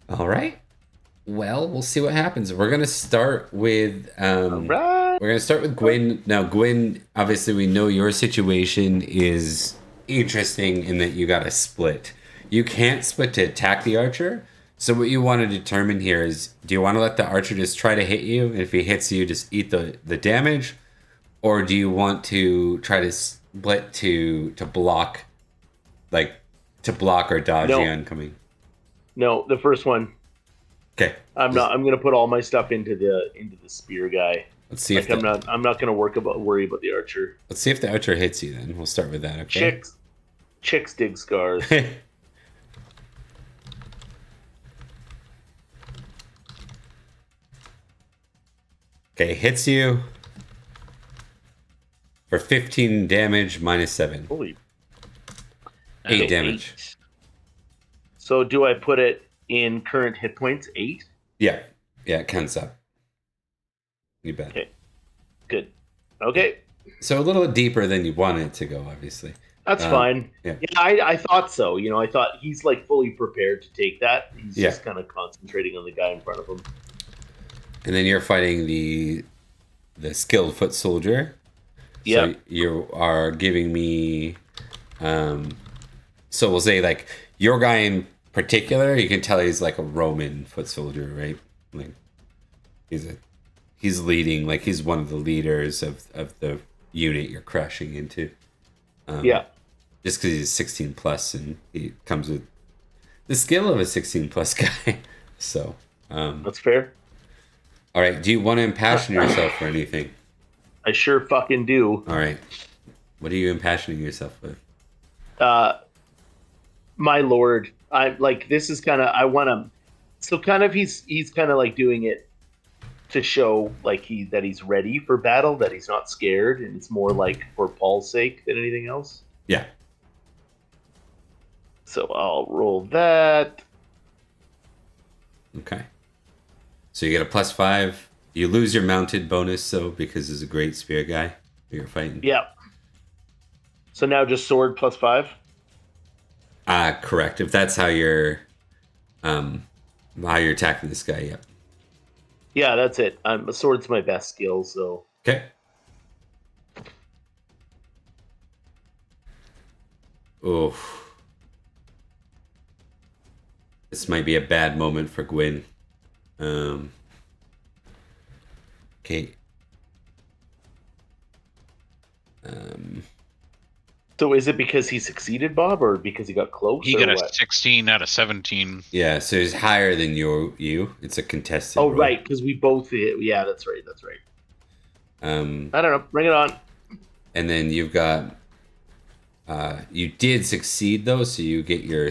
All right. Well, we'll see what happens. We're gonna start with All right. we're gonna start with Gwyn. Now, Gwyn, obviously, we know your situation is interesting in that you got to split. You can't split to attack the archer. So what you want to determine here is: do you want to let the archer just try to hit you? If he hits you, just eat the damage, or do you want to try to split to block, like to block or dodge the oncoming? No, the first one. Okay. I'm gonna put all my stuff into the spear guy. Let's see if I'm not gonna worry about the archer. Let's see if the archer hits you. Then we'll start with that. Okay. Chicks dig scars. Okay, hits you for 15 damage minus 7. Holy. 8 damage. 8. So do I put it in current hit points? 8? Yeah, it counts up. You bet. Okay. Good. Okay. So a little deeper than you wanted it to go, obviously. That's fine. Yeah. I thought so. I thought he's like fully prepared to take that. He's just kind of concentrating on the guy in front of him. And then you're fighting the skilled foot soldier. Yeah. So you are giving me so we'll say like your guy in particular, you can tell he's like a Roman foot soldier, right? Like he's leading, like he's one of the leaders of the unit you're crashing into. Yeah. Just because he's 16 plus and he comes with the skill of a 16 plus guy. So that's fair. All right. Do you want to impassion yourself for anything? I sure fucking do. All right. What are you impassioning yourself with? My lord, I like this is kind of I want to. So kind of he's kind of like doing it to show like that he's ready for battle, that he's not scared, and it's more like for Paul's sake than anything else. Yeah. So I'll roll that. Okay. So you get a +5. You lose your mounted bonus, so because he's a great spear guy you're fighting. Yeah. So now just sword +5. Correct. If that's how you're attacking this guy, yep. Yeah, that's it. A sword's my best skill, so. Okay. Oof. This might be a bad moment for Gwyn. Okay. So is it because he succeeded, Bob, or because he got close? He or got a what? 16 out of 17. Yeah, so he's higher than you. It's a contested Oh, roll. right, because we both hit. Yeah, that's right. That's right. Um, I don't know. Bring it on. and then you've got you did succeed though, so you get your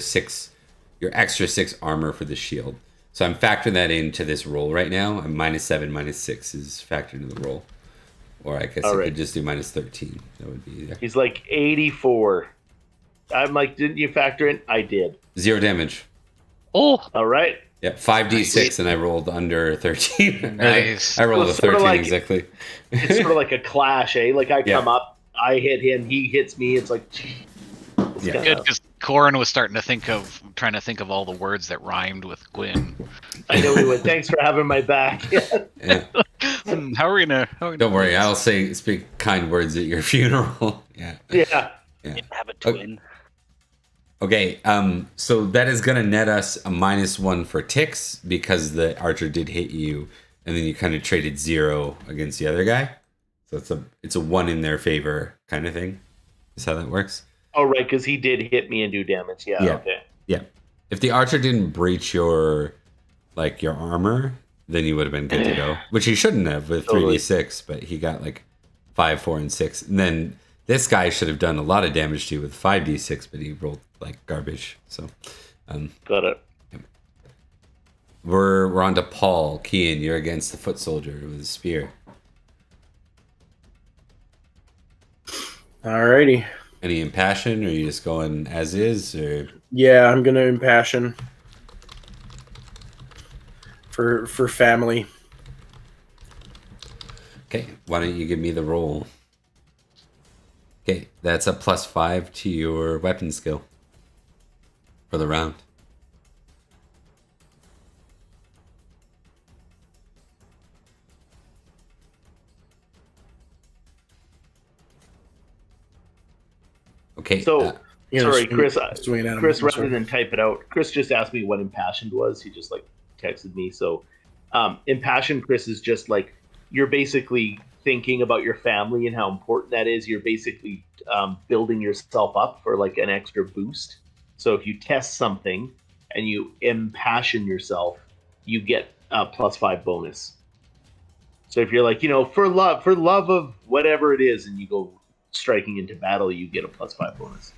extra 6 armor for the shield. So I'm factoring that into this roll right now. I'm -7, -6 is factored into the roll. Or I guess All you right. could just do -13. That would be easier. He's like 84. I'm like, didn't you factor in? I did. 0 damage. Oh, All right. Yeah, 5d6, and I rolled under 13. Nice. I rolled a It's sorta 13 like- exactly. It's sort of like a clash, eh? Like I Yeah. come up, I hit him, he hits me. It's like, it's Yeah. kinda- good, because Corin was trying to think of all the words that rhymed with Gwyn. I know he would. Thanks for having my back. Yeah. How are we gonna? Don't worry, I'll speak kind words at your funeral. Yeah. Yeah. Have a twin. Okay, so that is gonna net us a -1 for ticks because the archer did hit you, and then you kind of traded 0 against the other guy. So it's a 1 in their favor kind of thing. Is how that works. Oh, right, because he did hit me and do damage. Yeah. Yeah. Okay. Yeah. If the archer didn't breach your armor, then you would have been good to go. Which he shouldn't have with Totally. 3d6, but he got like 5, 4, and 6. And then this guy should have done a lot of damage to you with 5d6, but he rolled like garbage. So Got it. we're on to Paul. Kian, you're against the foot soldier with a spear. Alrighty. Any impassion, or are you just going as is, or Yeah, I'm gonna impassion for family. okay? Why don't you give me the roll? Okay, that's a +5 to your weapon skill for the round. Okay. So, You know, sorry, swing- Chris. swing at him. Chris, I'm rather sorry. than type it out, Chris just asked me what impassioned was. He just like texted me. So, impassioned, Chris, is just like you're basically thinking about your family and how important that is. You're basically building yourself up for like an extra boost. So if you test something and you impassion yourself, you get a +5 bonus. So if you're like, for love of whatever it is, and you go striking into battle, you get a +5 bonus.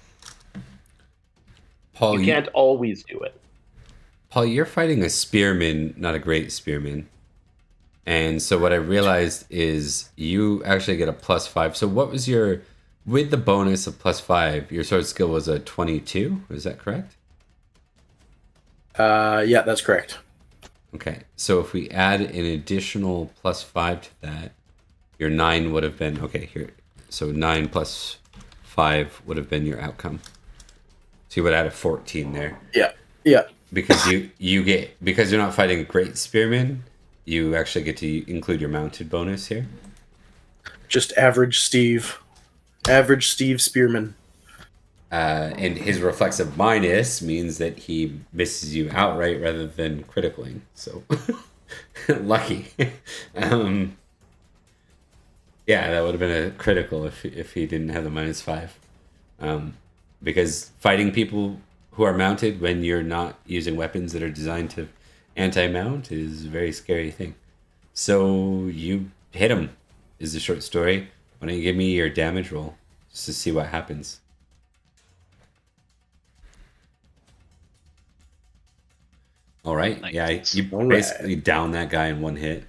Paul, You can't always do it. Paul, you're fighting a spearman, not a great spearman. And so what I realized is you actually get a +5. So what was with the bonus of +5, your sword skill was a 22? Is that correct? Yeah, that's correct. Okay. So if we add an additional +5 to that, your 9 would have been, okay, here. So 9 + 5 would have been your outcome. So you would add a 14 there. Yeah. Because because you're not fighting a great spearman, you actually get to include your mounted bonus here. Just average Steve. Average Steve Spearman. And his reflexive minus means that he misses you outright rather than critically. So lucky. Yeah, that would have been a critical if he didn't have the -5. Because fighting people who are mounted when you're not using weapons that are designed to anti-mount is a very scary thing. So you hit him, is the short story. Why don't you give me your damage roll just to see what happens? All right. Nice. Yeah, you All basically down that guy in one hit.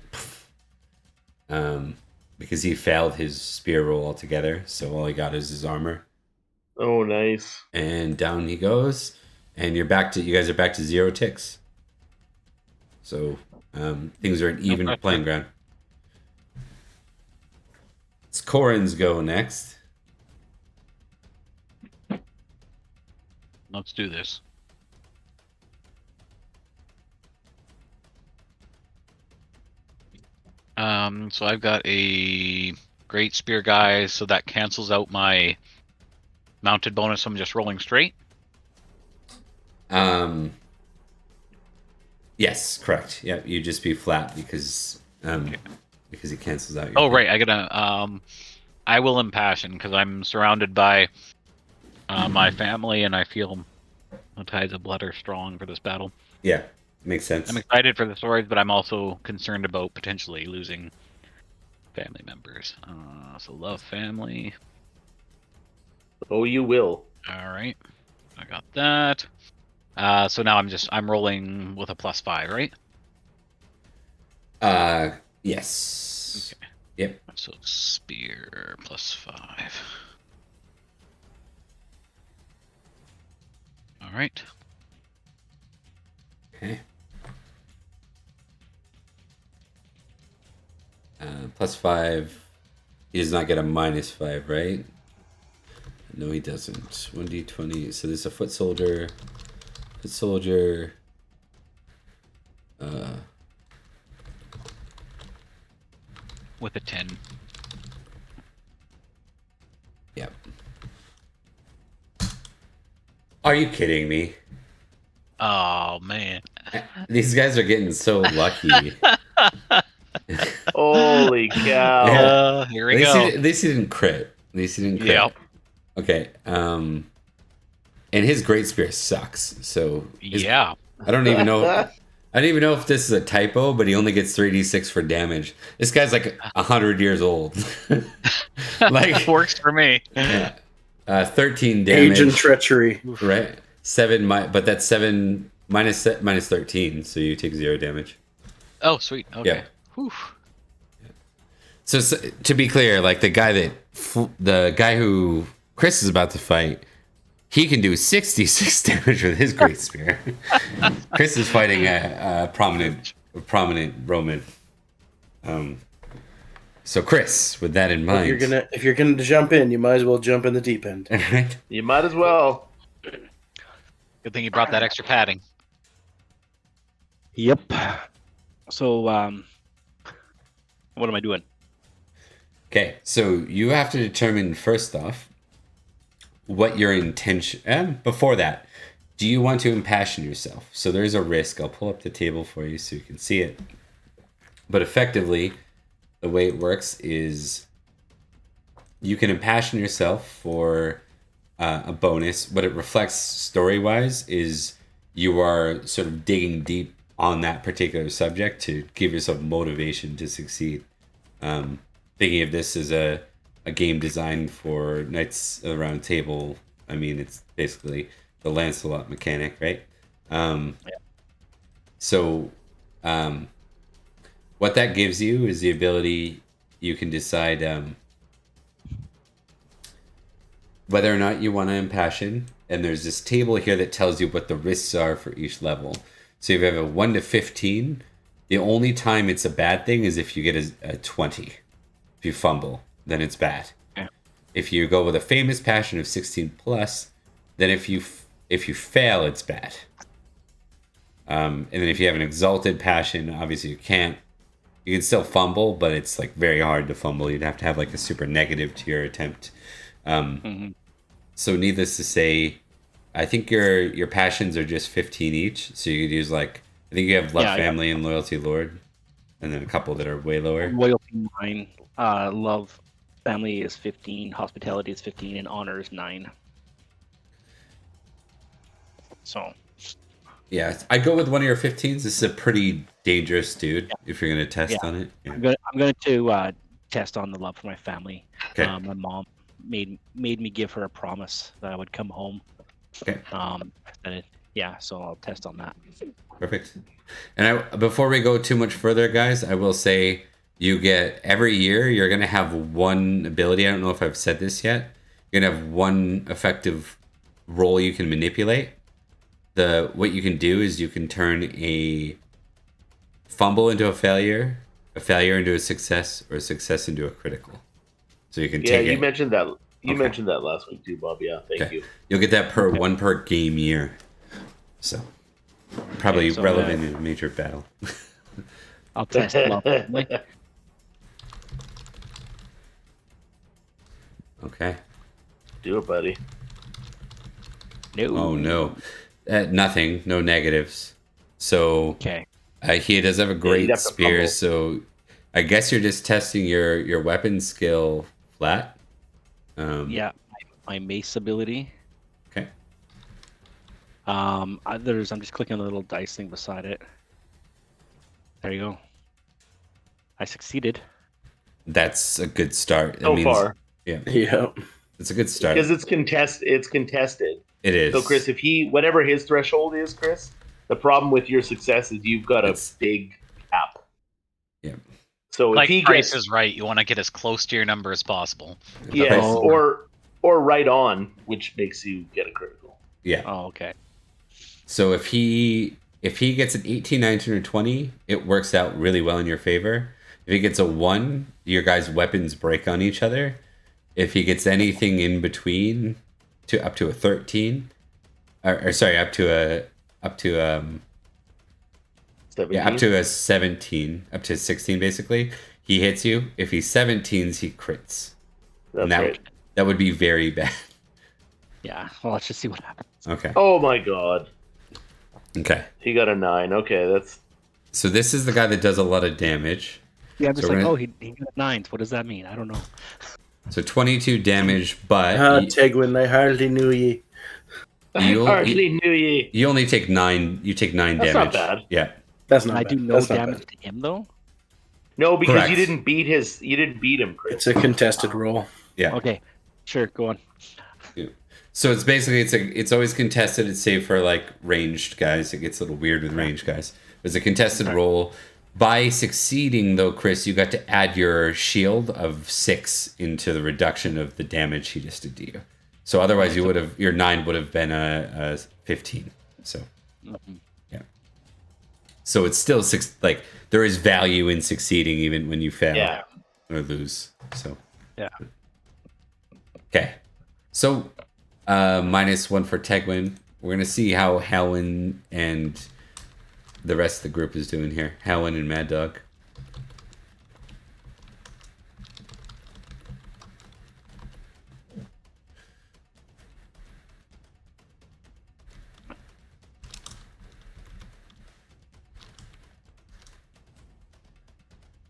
Because he failed his spear roll altogether, so all he got is his armor. Oh, nice. And down he goes, and you guys are back to 0 ticks. So things are an even pressure. playing ground. It's Corin's go next. Let's do this. So I've got a great spear guy, so that cancels out my mounted bonus. I'm just rolling straight. Yes, correct. Yeah, you just be flat because he cancels out your Oh right, I will impassion because I'm surrounded by my family, and I feel the ties of blood are strong for this battle. Yeah, makes sense. I'm excited for the stories, but I'm also concerned about potentially losing family members. So love family. Oh, you will. All right, I got that. So now I'm rolling with a +5, right? Yes. Okay. Yep. So spear +5. All right. Okay. +5. He does not get a -5, right? No, he doesn't. 1d20. So there's a foot soldier. Foot soldier. With a 10. Yep. Are you kidding me? Oh man. These guys are getting so lucky. Holy cow! Yeah. Here we go. At least he didn't crit. At least he didn't crit. Yep. Okay. And his great spear sucks. So Yeah. I don't even know. I don't even know if this is a typo, but he only gets 3d6 for damage. This guy's like 100 years old. Like Works for me. Yeah. 13 damage. Age and treachery. Right. 7, but that's 7 minus 13, so you take 0 damage. Oh, sweet. Okay. Yeah. Whew. So to be clear, like the guy who Chris is about to fight, he can do 66 damage with his great spear. Chris is fighting a prominent Roman. So Chris, with that in mind, If you're gonna jump in, you might as well jump in the deep end. Right? You might as well. Good thing you brought that extra padding. Yep. So, what am I doing? Okay, so you have to determine first off what your intention. Before that, do you want to impassion yourself? So there's a risk. I'll pull up the table for you so you can see it. But effectively, the way it works is you can impassion yourself for a bonus. What it reflects story-wise is you are sort of digging deep on that particular subject to give yourself motivation to succeed. Thinking of this as a game designed for Knights of the Round Table, I mean, it's basically the Lancelot mechanic, right? So what that gives you is the ability, you can decide whether or not you want to impassion, and there's this table here that tells you what the risks are for each level. So if you have a 1 to 15, the only time it's a bad thing is if you get a 20. If you fumble, then it's bad. Yeah. If you go with a famous passion of 16 plus, then if you fail, it's bad. And then if you have an exalted passion, obviously you can still fumble, but it's like very hard to fumble. You'd have to have like a super negative to your attempt. So needless to say, I think your passions are just 15 each. So you could use like, I think you have love, family, and loyalty, Lord, and then a couple that are way lower. Loyalty 9, love, family is 15, hospitality is 15, and honor is 9. So. Yeah, I'd go with one of your 15s. This is a pretty dangerous dude if you're going to test on it. Yeah. I'm going to test on the love for my family. Okay. My mom made me give her a promise that I would come home. Okay. So I'll test on that. Perfect. And before we go too much further, guys, I will say you get every year you're going to have one ability. I don't know if I've said this yet. You're going to have one effective role you can manipulate. What you can do is you can turn a fumble into a failure into a success, or a success into a critical. So you can take it. Yeah, you mentioned that. You mentioned that last week too, Bob. Yeah, thank you. You'll get that one per game year. So probably relevant in a major battle. I'll test love. Okay. Do it, buddy. No. Oh no. Nothing. No negatives. So Okay. He does have a great spear, so I guess you're just testing your weapon skill flat. My mace ability. I'm just clicking on the little dice thing beside it. There you go. I succeeded. That's a good start. So far. Yeah, Yeah. it's a good start. Because it's contested. It is. So Chris, if whatever his threshold is, Chris, the problem with your success is you've got a big cap. Yeah. So Like if he Price gets is right, you want to get as close to your number as possible. yes, Oh. or right on, which makes you get a critical. Yeah. Oh, okay. So if he gets an 18, 19, or 20, it works out really well in your favor. If he gets a 1, your guys' weapons break on each other. If he gets anything in between up to a 13, or sorry, up to a 17? yeah, up to a 17, up to 16 basically, he hits you. If he 17s, he crits. That's and right. that would be very bad. Yeah. Well, let's just see what happens. Okay. Oh my god. Okay. He got a 9. Okay, that's So this is the guy that does a lot of damage. Yeah, I'm just So like, we're oh, he got 9s. What does that mean? I don't know. So 22 damage, but Tegwin, I hardly knew ye. I hardly knew ye. you only take 9. You take 9 That's damage. not bad. Yeah. That's Can not I bad. do no That's not damage bad. to him though? No, because Correct. you didn't beat him, Chris. It's a contested roll. Yeah. Okay, sure, go on. So it's basically it's always contested. It's safe for like ranged guys. It gets a little weird with ranged guys. It's a contested roll. By succeeding though, Chris, you got to add your shield of 6 into the reduction of the damage he just did to you. So otherwise your 9 would have been a 15. So yeah. So it's still like there is value in succeeding even when you fail or lose. So Yeah. okay. So -1 for Tegwin. We're gonna see how Helen and the rest of the group is doing here. Helen and Mad Dog.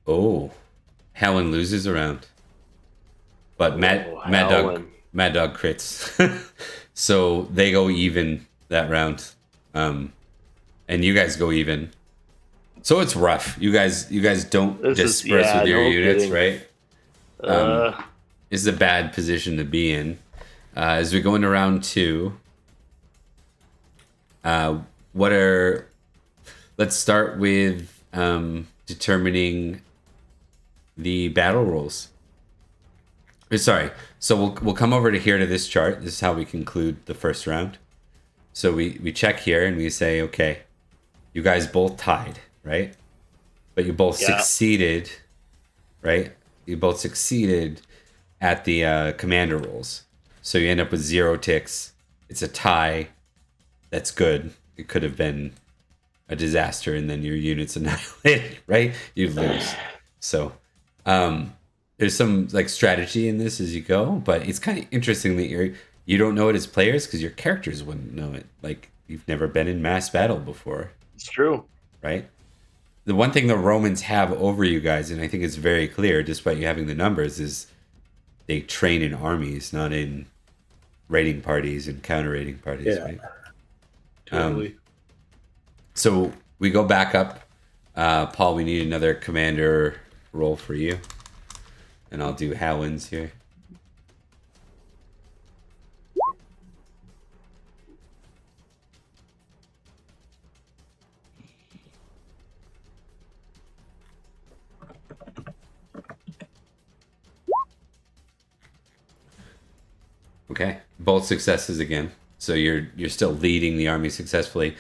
Oh, Helen loses a round, but Mad Dog crits. So they go even that round, and you guys go even. So it's rough. You guys don't disperse with your units, right? This is a bad position to be in. As we go into round 2, let's start with determining the battle rolls. Sorry. So we'll come over to here to this chart. This is how we conclude the first round. So we check here and we say, okay, you guys both tied, right? But you both succeeded, right? You both succeeded at the commander rolls. So you end up with 0 ticks. It's a tie. That's good. It could have been a disaster and then your unit's annihilated, right? You lose. So there's some like strategy in this as you go, but it's kind of interesting that you don't know it as players because your characters wouldn't know it. Like you've never been in mass battle before. It's true. Right? The one thing the Romans have over you guys, and I think it's very clear despite you having the numbers, is they train in armies, not in raiding parties and counter raiding parties, right? Totally. So we go back up. Paul, we need another commander roll for you. And I'll do Howland's here. Okay, both successes again. So you're still leading the army successfully.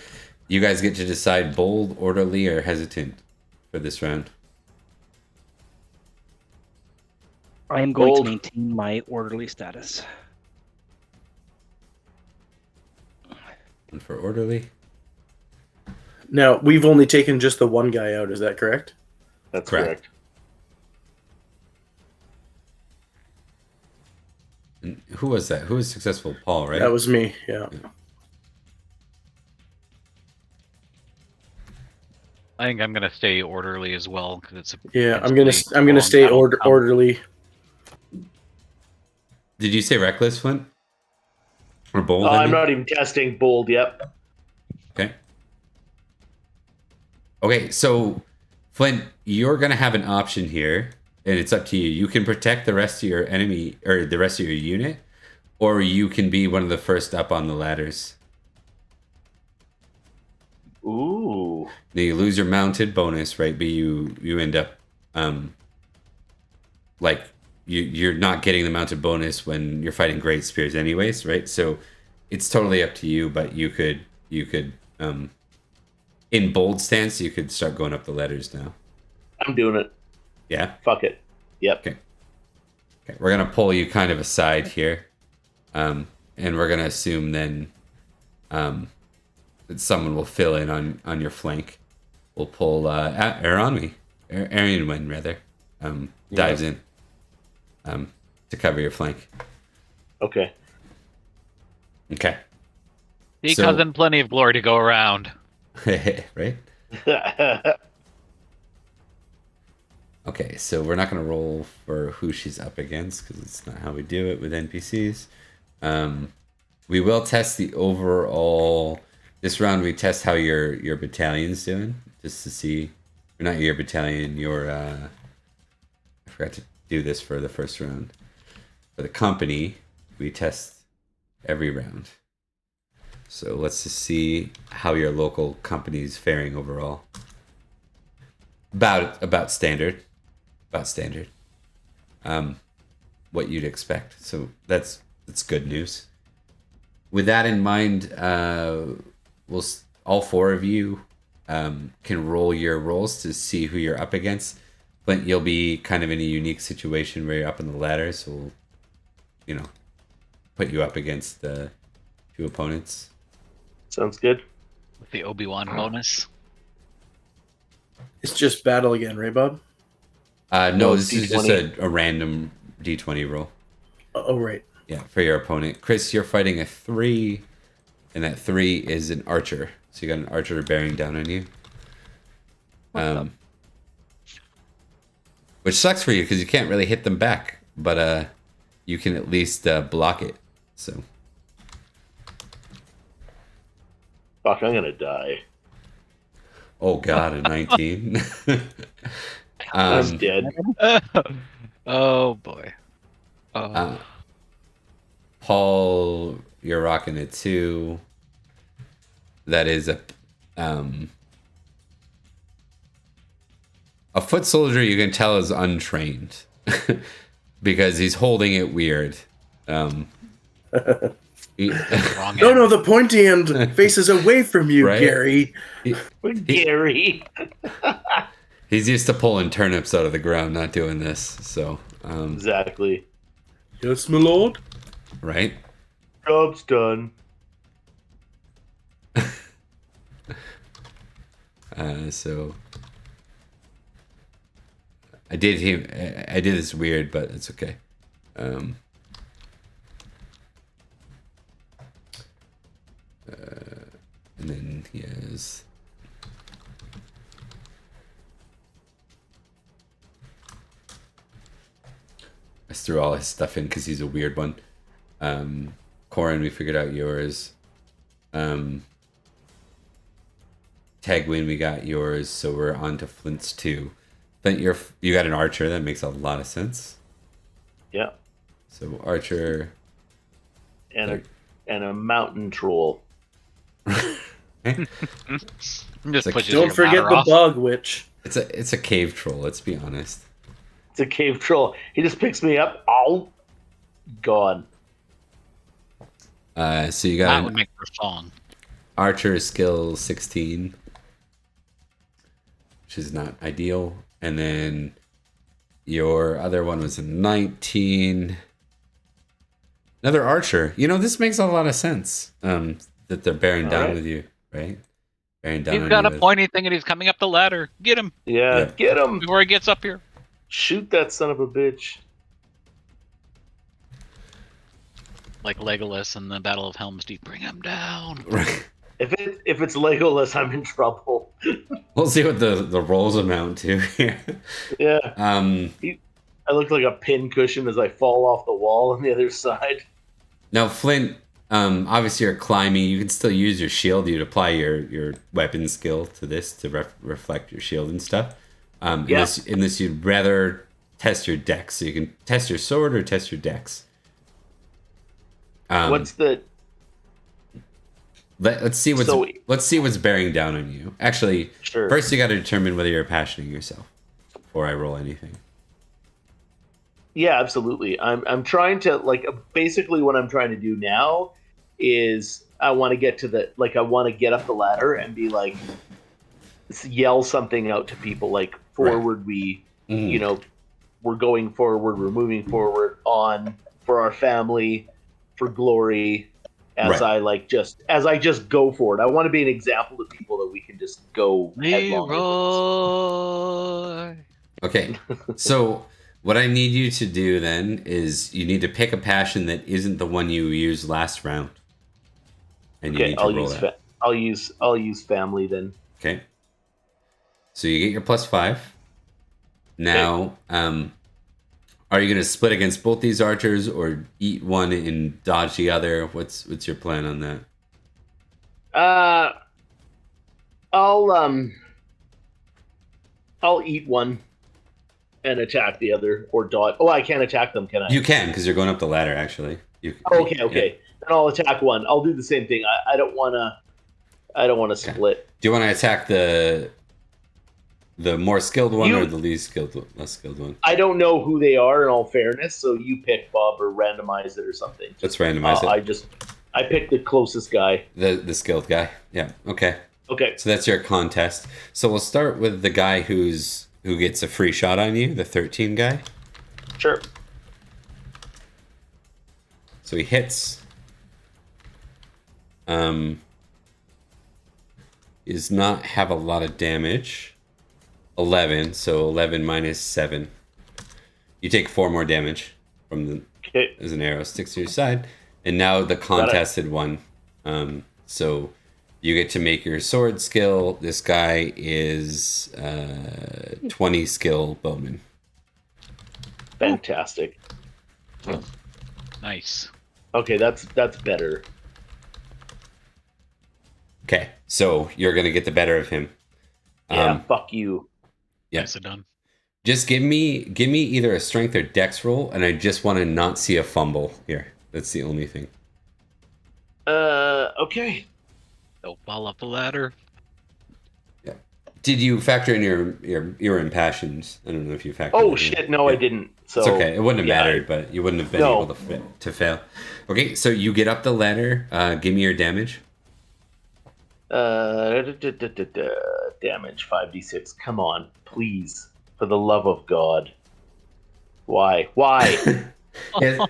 You guys get to decide bold, orderly, or hesitant for this round. I am going to maintain my orderly status. And for orderly. Now, we've only taken just the one guy out, is that correct? That's correct. And who was that? Who was successful? Paul, right? That was me, yeah. I think I'm gonna stay orderly as well because it's I'm gonna stay orderly. Did you say reckless, Flint? Or bold? I'm not even testing bold yet. Okay, so Flint, you're gonna have an option here, and it's up to you. You can protect the rest of your enemy or the rest of your unit, or you can be one of the first up on the ladders. Ooh. Now you lose your mounted bonus, right? But you end up like you're not getting the mounted bonus when you're fighting great spears anyways, right? So it's totally up to you, but you could in bold stance you could start going up the ladders now. I'm doing it. Yeah? Fuck it. Yep. Okay. We're gonna pull you kind of aside here. And we're gonna assume then that someone will fill in on your flank. We'll pull Arian Win rather. Dives in to cover your flank. Okay. Okay. See, cousin, plenty of glory to go around. Right? Okay, so we're not going to roll for who she's up against because it's not how we do it with NPCs. We will test the overall. This round we test how your battalion's doing, just to see. Or not your battalion, your. I forgot to do this for the first round. For the company, we test every round. So let's just see how your local company's faring overall. About standard. About standard. What you'd expect. So that's good news. With that in mind, all four of you can roll your rolls to see who you're up against. Flint, you'll be kind of in a unique situation where you're up in the ladder, so we'll, put you up against the two opponents. Sounds good. With the Obi-Wan bonus. It's just battle again, right, Bob? No, this D20. is just a random D20 roll. Oh, right. Yeah, for your opponent. Chris, you're fighting a 3, and that 3 is an archer. So you got an archer bearing down on you. Which sucks for you because you can't really hit them back, but you can at least block it. So. Fuck, I'm gonna die. Oh god, a 19. I'm dead. Oh boy. Paul, you're rocking a 2. That is a foot soldier. You can tell is untrained because he's holding it weird. Wrong No, the pointy end faces away from you, Right? Gary. Gary. He's used to pulling turnips out of the ground, not doing this. So, Exactly. Yes, my lord. right? Job's done. So I did this weird, but it's okay. And then he has I threw all his stuff in because he's a weird one. Corin, we figured out yours. Tagwin, we got yours, so we're on to Flint's 2. Flint, you got an archer. That makes a lot of sense. Yeah. So archer And a mountain troll. I'm just Like, pushes Don't your forget ladder the off. bug witch. it's a cave troll. Let's be honest. It's a cave troll. He just picks me up. Oh, gone. So you That got would an make for a song. archer skill 16, which is not ideal, and then your other one was a 19. Another archer. This makes a lot of sense. That they're bearing down right. with you, right? Bearing down He's on got you a with- pointy thing and he's coming up the ladder. Get him Yeah, get him. before he gets up here. Shoot that son of a bitch. Like Legolas in the Battle of Helm's Deep. Bring him down. Right. If it's Legolas, I'm in trouble. We'll see what the rolls amount to here. Yeah. Um, I look like a pin cushion as I fall off the wall on the other side. Now, Flint, Obviously, you're climbing. You can still use your shield. You'd apply your weapon skill to this to reflect your shield and stuff. Unless you'd rather test your dex, so you can test your sword or test your dex. What's the? Let's see what's bearing down on you. Actually, Sure. First you got to determine whether you're passioning yourself before I roll anything. Yeah, absolutely. I'm trying to basically what I'm trying to do now is I want to get to I want to get up the ladder and be like yell something out to people like forward we're going forward, we're moving forward on for our family, for glory. As I just go for it. I want to be an example to people that we can just go headlong. Leroy. Okay. So what I need you to do then is you need to pick a passion that isn't the one you used last round. And you need to roll that. I'll use family then. Okay. So you get your +5. Now, are you going to split against both these archers or eat one and dodge the other? What's your plan on that? I'll eat one and attack the other or dodge. Oh, I can't attack them, can I? You can because you're going up the ladder. Actually. Okay. Yeah. Then I'll attack one. I'll do the same thing. I don't want to split. Do you want to attack the more skilled one or the less skilled one? I don't know who they are, in all fairness, so you pick, Bob, or randomize it or something. Let's randomize it. I picked the closest guy. The skilled guy. Yeah. Okay. Okay. So that's your contest. So we'll start with the guy who gets a free shot on you, the 13 guy. Sure. So he hits. Does not have a lot of damage. 11, so 11 minus 7. You take 4 more damage from the as an arrow sticks to your side, and now the contested one. So you get to make your sword skill. This guy is 20 skill bowman. Fantastic. Nice. Okay, that's better. Okay, so you're gonna get the better of him. Yeah, fuck you. Yeah. Nicely done. Just give me either a strength or dex roll, and I just want to not see a fumble here. That's the only thing. Okay. Don't fall up the ladder. Yeah. Did you factor in your impassioned? I don't know if you factored. Oh shit! No, I didn't. So it's okay. It wouldn't have mattered, but you wouldn't have been able to fail. Okay, so you get up the ladder. Give me your damage. Damage 5d6. Come on, please, for the love of God. Why? Yeah,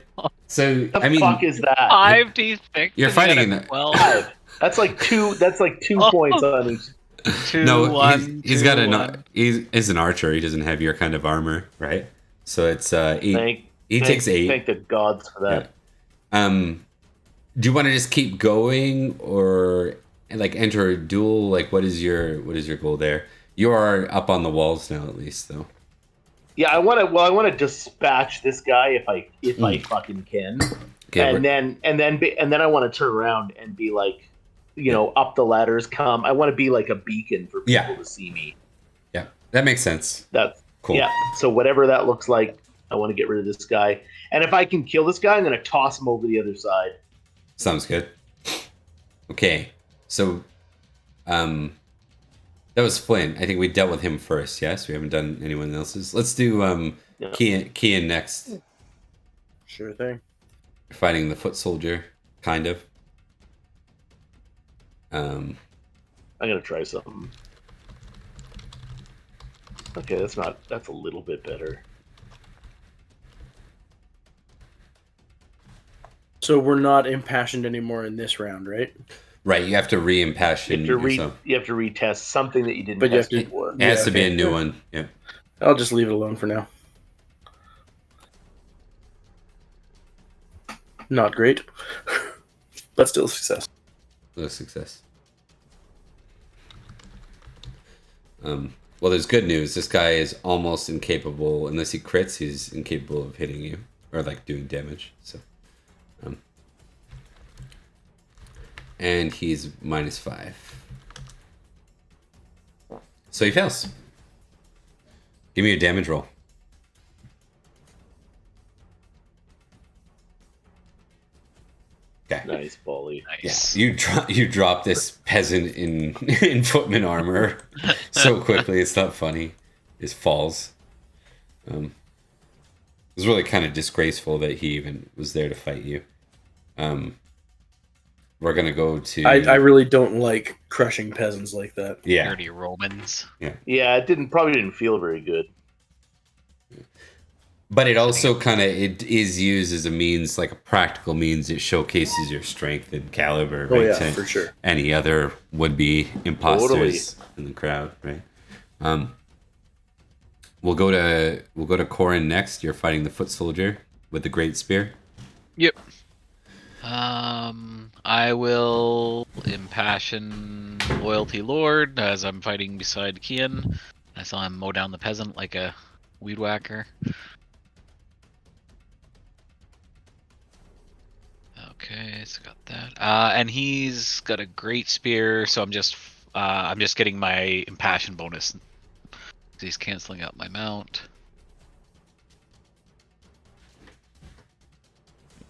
so the fuck is that? 5d6. You're fighting in that. 5. That's like 2. That's like 2 points on each. 2, no, 1, he's 2, got 1. He's an archer. He doesn't have your kind of armor, right? So it's 8. He takes 8. Thank the gods for that. Yeah. Do you want to just keep going or enter a duel? What is your goal there? You are up on the walls now, at least, though. Yeah, I want to dispatch this guy if I fucking can. Okay, and then I want to turn around and be like, up the ladders, come. I want to be like a beacon for people to see me. Yeah, that makes sense. That's cool. Yeah. So whatever that looks like, I want to get rid of this guy. And if I can kill this guy, I'm going to toss him over the other side. Sounds good. Okay. So, that was Flynn. I think we dealt with him first. Yes, we haven't done anyone else's. Let's do Kian next. Sure thing. Fighting the foot soldier, kind of. I'm gonna try something. Okay, that's a little bit better. So we're not impassioned anymore in this round, right? Right, you have to re-impassion yourself. You have to retest something that you didn't test before. It has to be a new one. Yeah. I'll just leave it alone for now. Not great, but still a success. Still a success. Well, there's good news. This guy is almost incapable, unless he crits, he's incapable of hitting you or doing damage. So, and he's -5. So he fails. Give me a damage roll. Okay. Nice, Polly. Nice. Yeah, you drop this peasant in footman armor so quickly. It's not funny. It falls. It was really kind of disgraceful that he even was there to fight you. We're gonna go to. I really don't like crushing peasants like that. Yeah. Dirty Romans. Yeah, it probably didn't feel very good. But it also it is used as a means, like a practical means. It showcases your strength and caliber, right? Oh yeah, to for sure. any other would-be imposters in the crowd, right? We'll go to Corin next. You're fighting the foot soldier with the great spear. Yep. I will impassion Loyalty Lord as I'm fighting beside Kian. I saw him mow down the peasant like a weed whacker. Okay, so got that. And he's got a great spear, so I'm just getting my impassion bonus. He's canceling out my mount.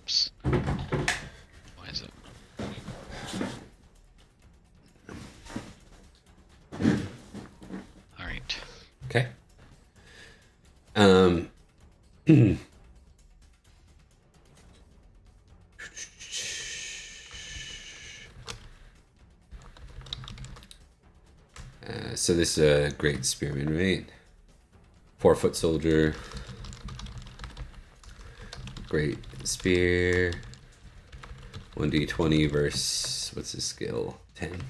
Oops. Why is it? All right. Okay. So this is a great spearman, right? 4-foot soldier. Great spear. 1d20 versus, what's his skill? 10.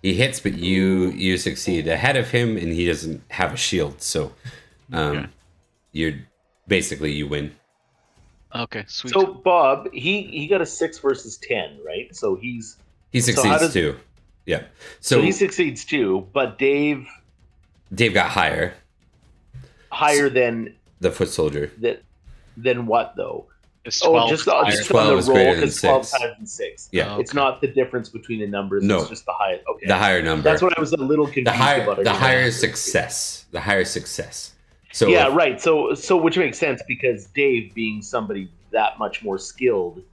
He hits, but you succeed ahead of him, and he doesn't have a shield, so you're basically you win. Okay, sweet. So Bob, he got a 6 versus 10, right? So He succeeds too. Yeah. So he succeeds too, but Dave got higher than the foot soldier. Than what though? It's 12. Just 12 on is the roll, greater than because 12 6. higher than 6. Yeah. It's not the difference between the numbers. No. It's just the highest. Okay. The higher number. That's what I was a little confused about. The higher success. The higher success. So yeah, right. So which makes sense because Dave, being somebody that much more skilled,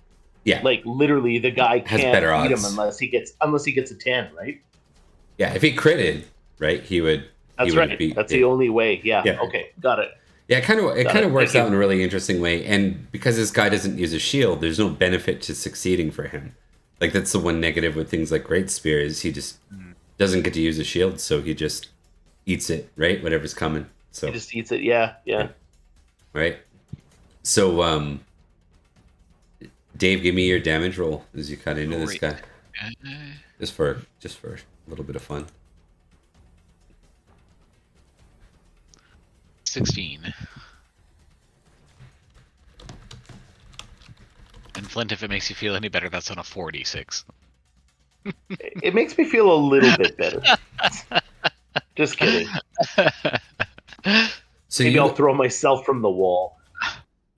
yeah, like literally the guy has can't better beat odds. him unless he gets a 10, right? Yeah, if he critted, right, he would. That's he would right. beat That's Dave. the only way. Yeah. Yeah. Okay. Got it. Yeah, it kind of works Thank out in a really interesting way, and because this guy doesn't use a shield, there's no benefit to succeeding for him. Like that's the one negative with things like great spear is he just doesn't get to use a shield, so he just eats it, right? Whatever's coming. So He just eats it. Yeah. right. So Dave, give me your damage roll as you cut into this guy, just for a little bit of fun. 16. And Flint, if it makes you feel any better, that's on a 46. It makes me feel a little bit better. Just kidding. So Maybe I'll throw myself from the wall.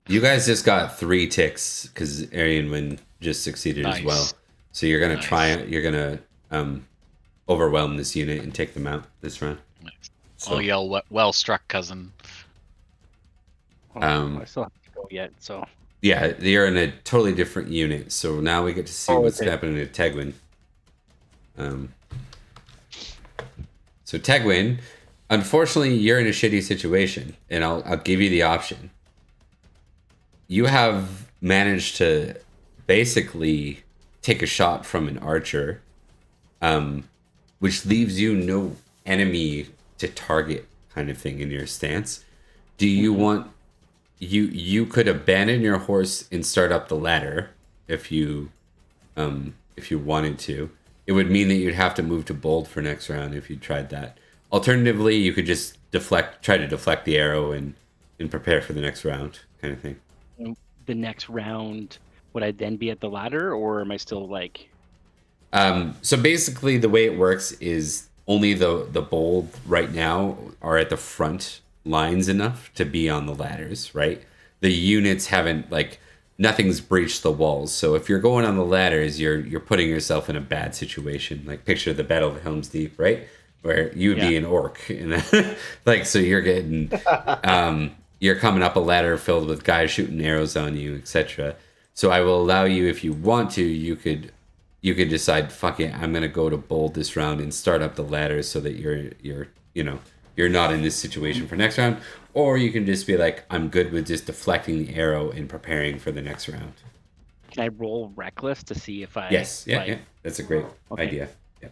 You guys just got 3 ticks because Arianwin just succeeded as well. So you're gonna you're gonna overwhelm this unit and take them out this round. Nice. So, I'll yell, well struck, cousin. I still have to go yet, so. yeah, you're in a totally different unit. So now we get to see what's okay. happening to Tegwin. So Tegwin, unfortunately, you're in a shitty situation, and I'll give you the option. You have managed to basically take a shot from an archer, which leaves you no enemy to target, kind of thing, in your stance. Do you want you could abandon your horse and start up the ladder if you wanted to. It would mean that you'd have to move to bold for next round if you tried that. Alternatively, you could just try to deflect the arrow and prepare for the next round, kind of thing. The next round, would I then be at the ladder, or am I still like? So basically, the way it works is only the bold right now are at the front lines enough to be on the ladders, right? The units haven't, like, nothing's breached the walls. So if you're going on the ladders, you're putting yourself in a bad situation. Like picture the Battle of Helm's Deep, right? Where you would be an orc, and like so you're getting, you're coming up a ladder filled with guys shooting arrows on you, etc. So I will allow you, if you want to, you could decide, fuck it, I'm gonna go to bold this round and start up the ladders so that you're not in this situation for next round, or you can just be like, I'm good with just deflecting the arrow and preparing for the next round. Can I roll reckless to see if I? Yes, yeah, that's a great idea. Yeah.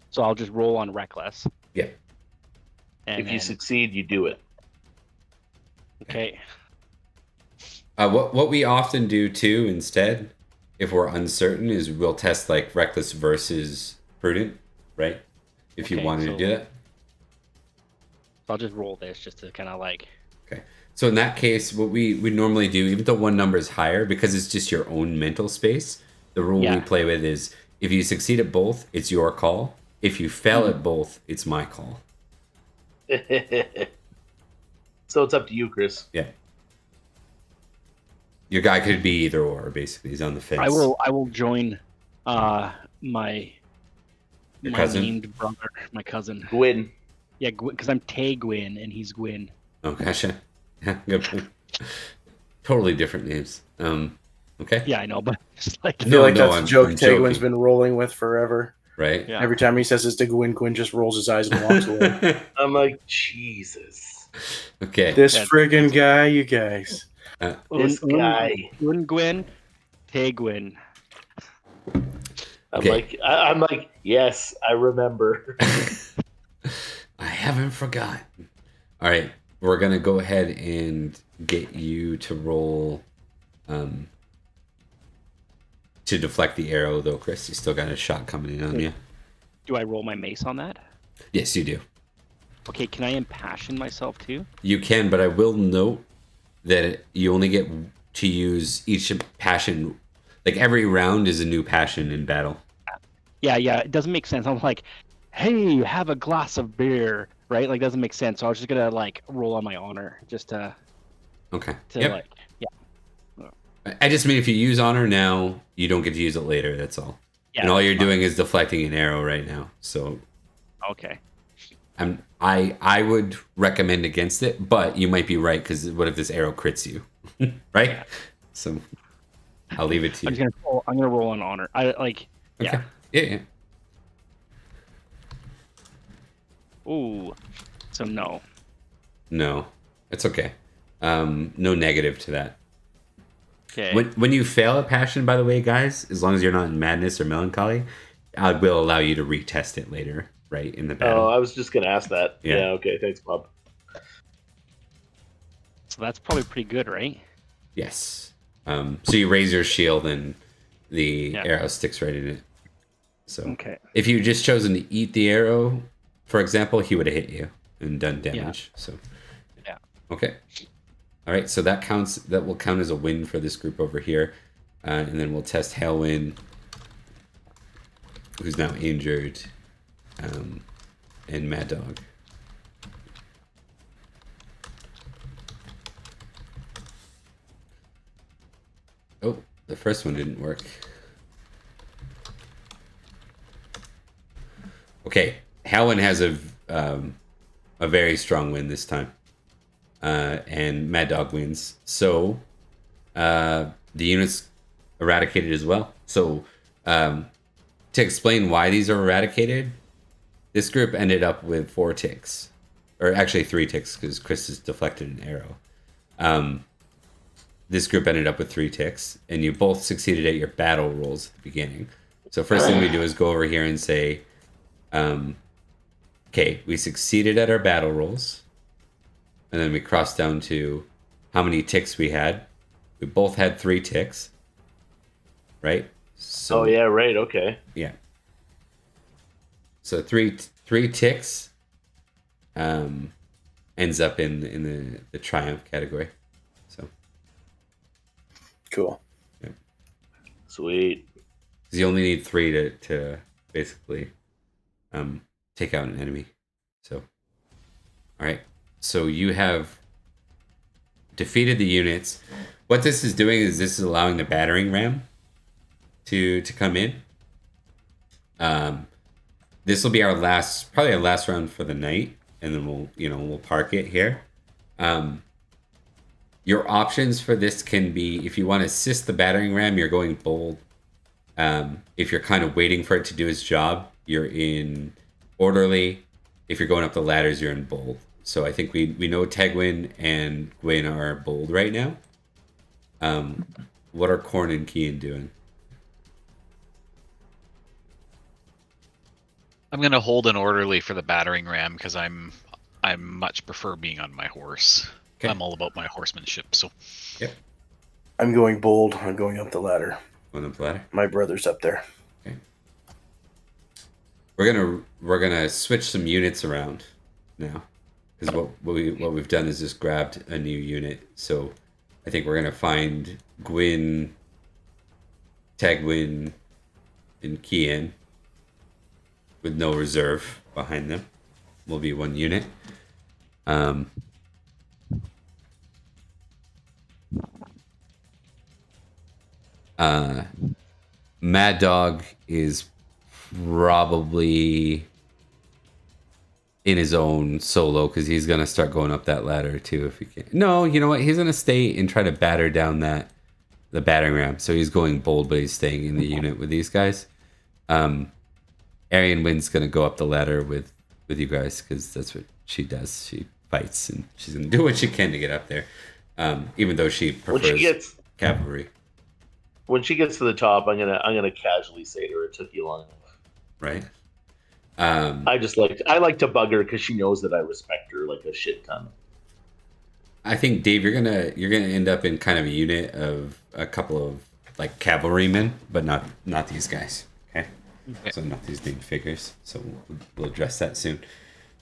So I'll just roll on reckless. Yeah. And if you succeed, you do it. Okay. What we often do too, instead, if we're uncertain, is we'll test like reckless versus prudent, right? If you wanted to do that. So I'll just roll this just to kind of like. Okay. So in that case, what we normally do, even though one number is higher, because it's just your own mental space, the rule we play with is if you succeed at both, it's your call. If you fail at both, it's my call. So it's up to you, Chris. Yeah. Your guy could be either or, basically. He's on the fence. I will join my cousin? named brother, my cousin. Gwyn. Yeah, because I'm Tay Gwyn and he's Gwyn. Oh, gotcha. Yeah, good point. Totally different names. Okay. Yeah, I know, but just like I feel like that's I'm a joke joking. Tegwin's been rolling with forever. Right? Yeah. Every time he says it's to Gwyn, Gwyn just rolls his eyes and walks away. I'm like, Jesus. Okay. This friggin' guy, you guys. This guy. Gwyn, Tay Gwyn. I'm like, yes, I remember. I haven't forgotten. All right. We're going to go ahead and get you to roll to deflect the arrow, though, Chris. You still got a shot coming in on you. Do I roll my mace on that? Yes, you do. Okay, can I impassion myself too? You can, but I will note that you only get to use each passion. Like every round is a new passion in battle. Yeah, it doesn't make sense. I'm like, hey, have a glass of beer, right? Like, doesn't make sense. So I was just gonna like roll on my honor, just to. Okay. Like, yeah. I just mean if you use honor now, you don't get to use it later. That's all. Yeah, and all you're doing is deflecting an arrow right now. So. Okay. I would recommend against it, but you might be right because what if this arrow crits you, right? Yeah. So I'll leave it to you. I'm gonna roll on honor. I like. Okay. Yeah. Ooh. So no. No, it's okay. No negative to that. Okay. When you fail a passion, by the way, guys, as long as you're not in madness or melancholy, I will allow you to retest it later, right, in the battle. Oh, I was just going to ask that. Yeah, okay, thanks, Bob. So that's probably pretty good, right? Yes. So you raise your shield and the arrow sticks right in it. So if you just chosen to eat the arrow, for example, he would have hit you and done damage. Yeah. So yeah. Okay. All right, so that counts. That will count as a win for this group over here, and then we'll test Halwyn, who's now injured, and Mad Dog. Oh, the first one didn't work. Okay, Halwyn has a very strong win this time. And Mad Dog wins. So the unit's eradicated as well. So to explain why these are eradicated, this group ended up with 4 ticks. Or actually 3 ticks, because Chris has deflected an arrow. This group ended up with 3 ticks, and you both succeeded at your battle rolls at the beginning. So first thing we do is go over here and say, okay, we succeeded at our battle rolls. And then we cross down to how many ticks we had. We both had 3 ticks, right? So, oh yeah, right. Okay. Yeah. So three ticks ends up in the triumph category. So cool. Yeah. Sweet. Because you only need 3 to basically take out an enemy. So all right. So you have defeated the units. What this is doing is this is allowing the battering ram to come in. This will be our probably our last round for the night, and then we'll park it here. Your options for this can be, if you want to assist the battering ram, you're going bold. If you're kind of waiting for it to do its job, you're in orderly. If you're going up the ladders, you're in bold. So I think we know Tegwin and Gwyn are bold right now. What are Corn and Kian doing? I'm gonna hold an orderly for the battering ram because I'm much prefer being on my horse. Okay. I'm all about my horsemanship. So. Yep. I'm going bold. I'm going up the ladder. Going up the ladder. My brother's up there. Okay. We're gonna switch some units around now, because what we've done is just grabbed a new unit. So I think we're gonna find Gwyn, Tegwin, and Kian with no reserve behind them. Will be one unit. Mad Dog is probably in his own solo because he's gonna start going up that ladder too if he can. No, you know what? He's gonna stay and try to batter down the battering ram. So he's going bold, but he's staying in the unit with these guys. Arian Wind's gonna go up the ladder with you guys because that's what she does. She fights and she's gonna do what she can to get up there, even though she prefers cavalry. When she gets to the top, I'm gonna casually say to her, "It took you long enough." Right. I like to bug her because she knows that I respect her like a shit ton. I think Dave, you're gonna end up in kind of a unit of a couple of like cavalrymen, but not these guys. Okay. So not these named figures. So we'll address that soon.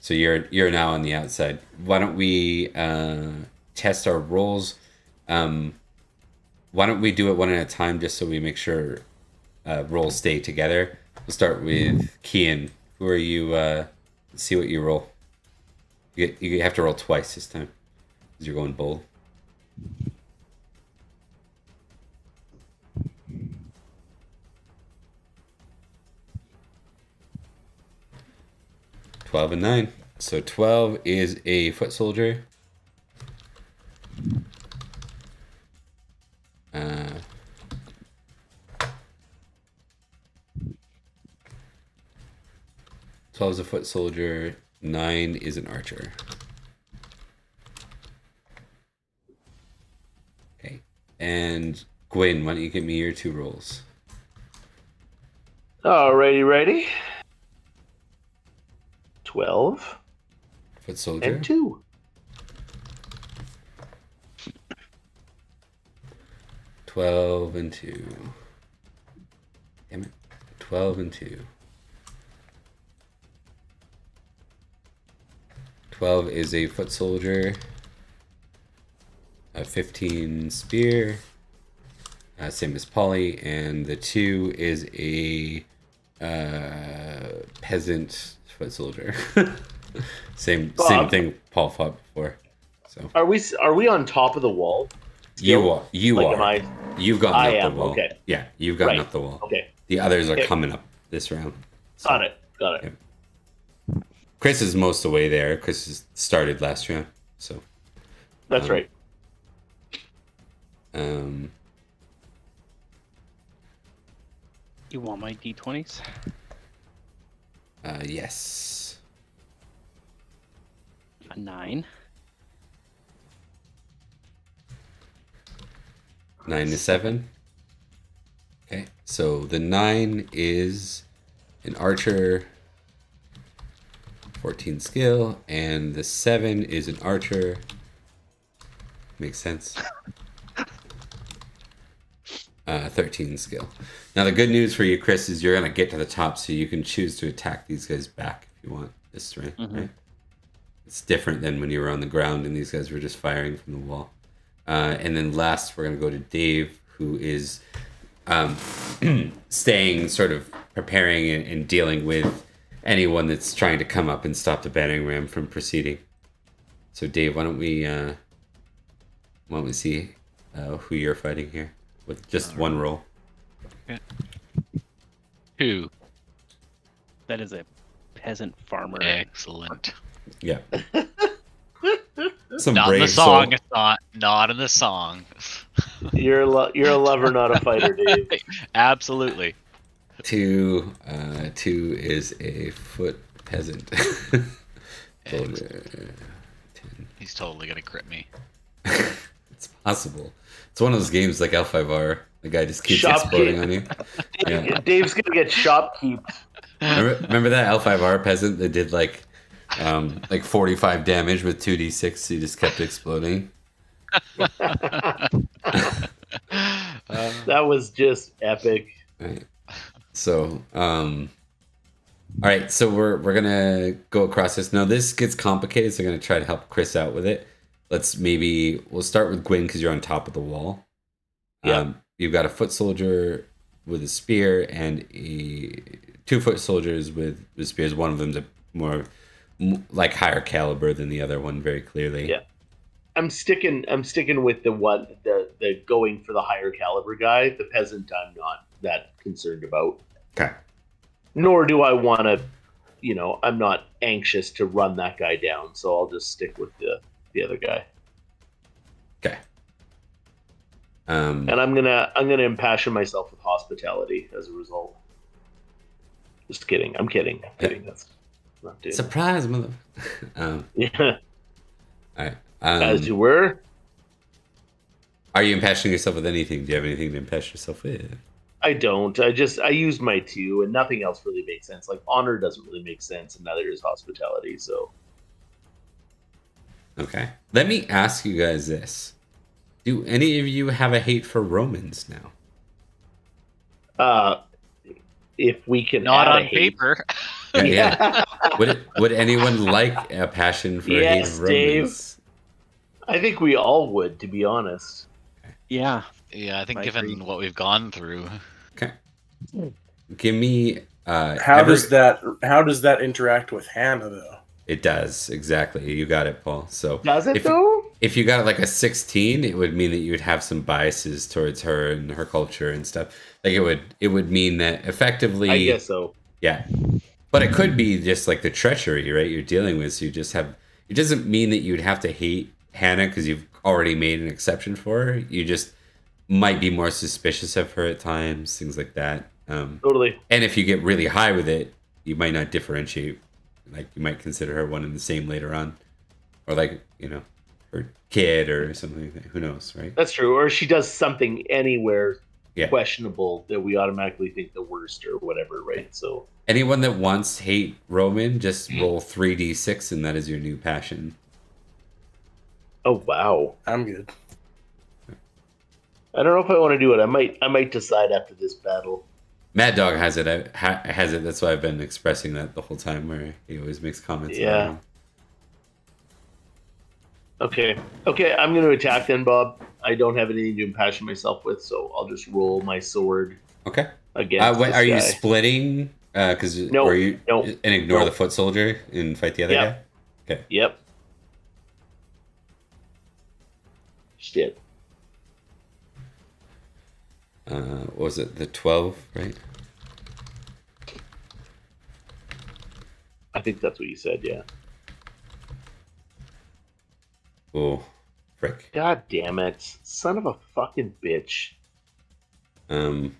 So you're now on the outside. Why don't we test our rolls? Why don't we do it one at a time just so we make sure rolls stay together? We'll start with Kian. Who are you? Let's see what you roll. You have to roll twice this time because you're going bold. $12 and 9. So 12 is a foot soldier. 12 is a foot soldier. 9 is an archer. Okay. And Gwyn, why don't you give me your 2 rolls? Alrighty, ready. 12. Foot soldier. And 2. 12 and 2. Damn it. 12 and 2. 12 is a foot soldier. 15 spear. Same as Polly. And the 2 is a peasant foot soldier. same thing Paul fought before. So are we on top of the wall? You are. Like, You've gone up the wall. Okay. Yeah, you've gotten up the wall. Okay. The others are coming up this round. So, Got it. Yeah. Chris is most of the way there. Chris started last round, so that's right. You want my d20s? Yes. A 9. 9 to 7. Okay, so the 9 is an archer, 14 skill, and the 7 is an archer. Makes sense. 13 skill. Now the good news for you, Chris, is you're gonna get to the top, so you can choose to attack these guys back if you want this round. Mm-hmm. Right? It's different than when you were on the ground and these guys were just firing from the wall. And then last, we're gonna go to Dave, who is staying, sort of preparing and dealing with anyone that's trying to come up and stop the battering ram from proceeding. So Dave, why don't we Why don't we see who you're fighting here with just one roll? 2. That is a peasant farmer. Excellent. Yeah. Some Not in the brave song. soul. It's not in the song. You're a lover, not a fighter, Dave. Absolutely. 2 is a foot peasant. He's totally gonna crit me. It's possible. It's one of those games like L5R. The guy just keeps Shopkeep. exploding on you. Yeah. Dave's gonna get shopkeep. Remember that L5R peasant that did like 45 damage with 2d6? He just kept exploding. That was just epic. Right. So, all right. So we're gonna go across this. Now this gets complicated, so I'm gonna try to help Chris out with it. We'll start with Gwyn because you're on top of the wall. Yeah. You've got a foot soldier with a spear and 2 foot soldiers with spears. One of them's a more like higher caliber than the other one, very clearly. Yeah. I'm sticking with the going for the higher caliber guy. The peasant I'm not that concerned about. Okay. Nor do I want to, I'm not anxious to run that guy down, so I'll just stick with the other guy. Okay. And I'm gonna impassion myself with hospitality as a result. Just kidding. I'm kidding. That's not doing Surprise, mother. Yeah. All right. As you were. Are you impassioning yourself with anything? Do you have anything to impassion yourself with? I don't. I used my 2, and nothing else really makes sense. Like honor doesn't really make sense, and neither does hospitality. So. Okay. Let me ask you guys this: do any of you have a hate for Romans now? If we can Not add on a hate- paper. Yeah. Would anyone like a passion for hate Yes, of Romans? Dave. I think we all would, to be honest. Yeah. Yeah, I think I given agree. what we've gone through. Okay. Give me. How does that interact with Hannah though? It does exactly. You got it, Paul. So Does it if, though? If you got like a 16, it would mean that you would have some biases towards her and her culture and stuff. Like it would mean that effectively. I guess so. Yeah. But it could be just like the treachery, right? You're dealing with. So you just have. It doesn't mean that you'd have to hate Hannah because you've already made an exception for her. You just might be more suspicious of her at times, things like that. Totally. And if you get really high with it, you might not differentiate. Like you might consider her one and the same later on, or like her kid or something like that. Who knows, right? That's true. Or she does something anywhere Yeah. questionable that we automatically think the worst or whatever, right? So Anyone that wants hate Roman, just roll 3d6, and that is your new passion. oh wow. I'm good. I don't know if I want to do it. I might decide after this battle. Mad Dog has it. Has it. That's why I've been expressing that the whole time. Where he always makes comments. Yeah. Okay, I'm going to attack then, Bob. I don't have anything to impassion myself with, so I'll just roll my sword Okay. against Wait, this are you guy. splitting? Because No, or you no, and ignore no. the foot soldier and fight the other Yep. guy. Okay. Yep. Shit. What was it the 12? Right. I think that's what you said, yeah. Oh, frick. God damn it. Son of a fucking bitch. The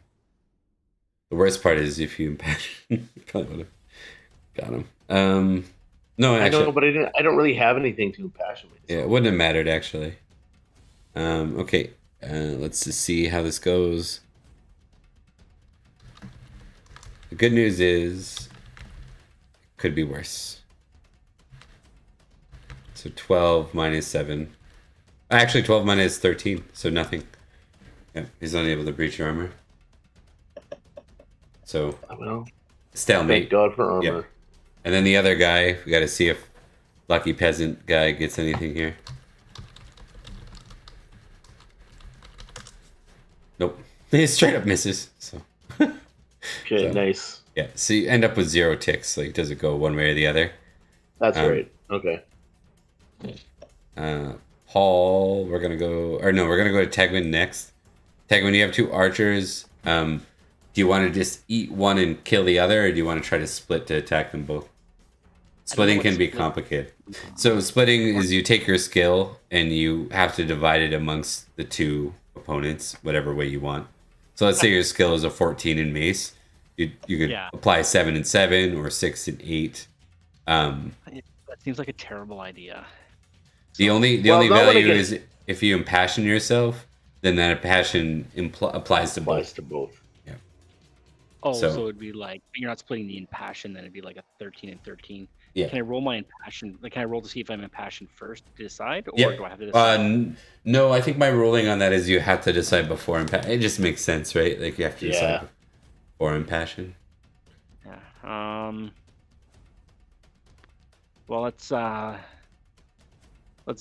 worst part is if you impassion, you probably would have got him. No, I actually, know, but I don't really have anything to impassion myself. yeah, it wouldn't have mattered actually. Okay, let's just see how this goes. The good news is, it could be worse. So 12 minus 7. Actually, 12 minus 13, so nothing. Yeah, he's unable to breach your armor. So, Well, stalemate. thank God for armor. Yep. And then the other guy, we got to see if Lucky Peasant guy gets anything here. Nope. He straight up misses. So. Okay, So- nice. Yeah, so you end up with 0 ticks. Like, does it go one way or the other? That's right. Okay. Paul. We're gonna go, or no, we're gonna go to Tegwin next. Tegwin, you have 2 archers. Do you want to just eat one and kill the other, or do you want to try to split to attack them both? Splitting can be complicated. So splitting is you take your skill and you have to divide it amongst the 2 opponents, whatever way you want. So let's say your skill is a 14 in mace. You could apply 7 and 7 or 6 and 8. That seems like a terrible idea. The only value is if you impassion yourself, then that impassion applies to both. Yeah. Oh, so it'd be like you're not splitting the impassion, then it'd be like a 13 and 13. Yeah. Can I roll my impassion? Like, can I roll to see if I'm impassioned first to decide, or do I have to decide? No, I think my ruling on that is you have to decide before impassion. It just makes sense, right? Like you have to decide before impassion. Yeah. Well, let's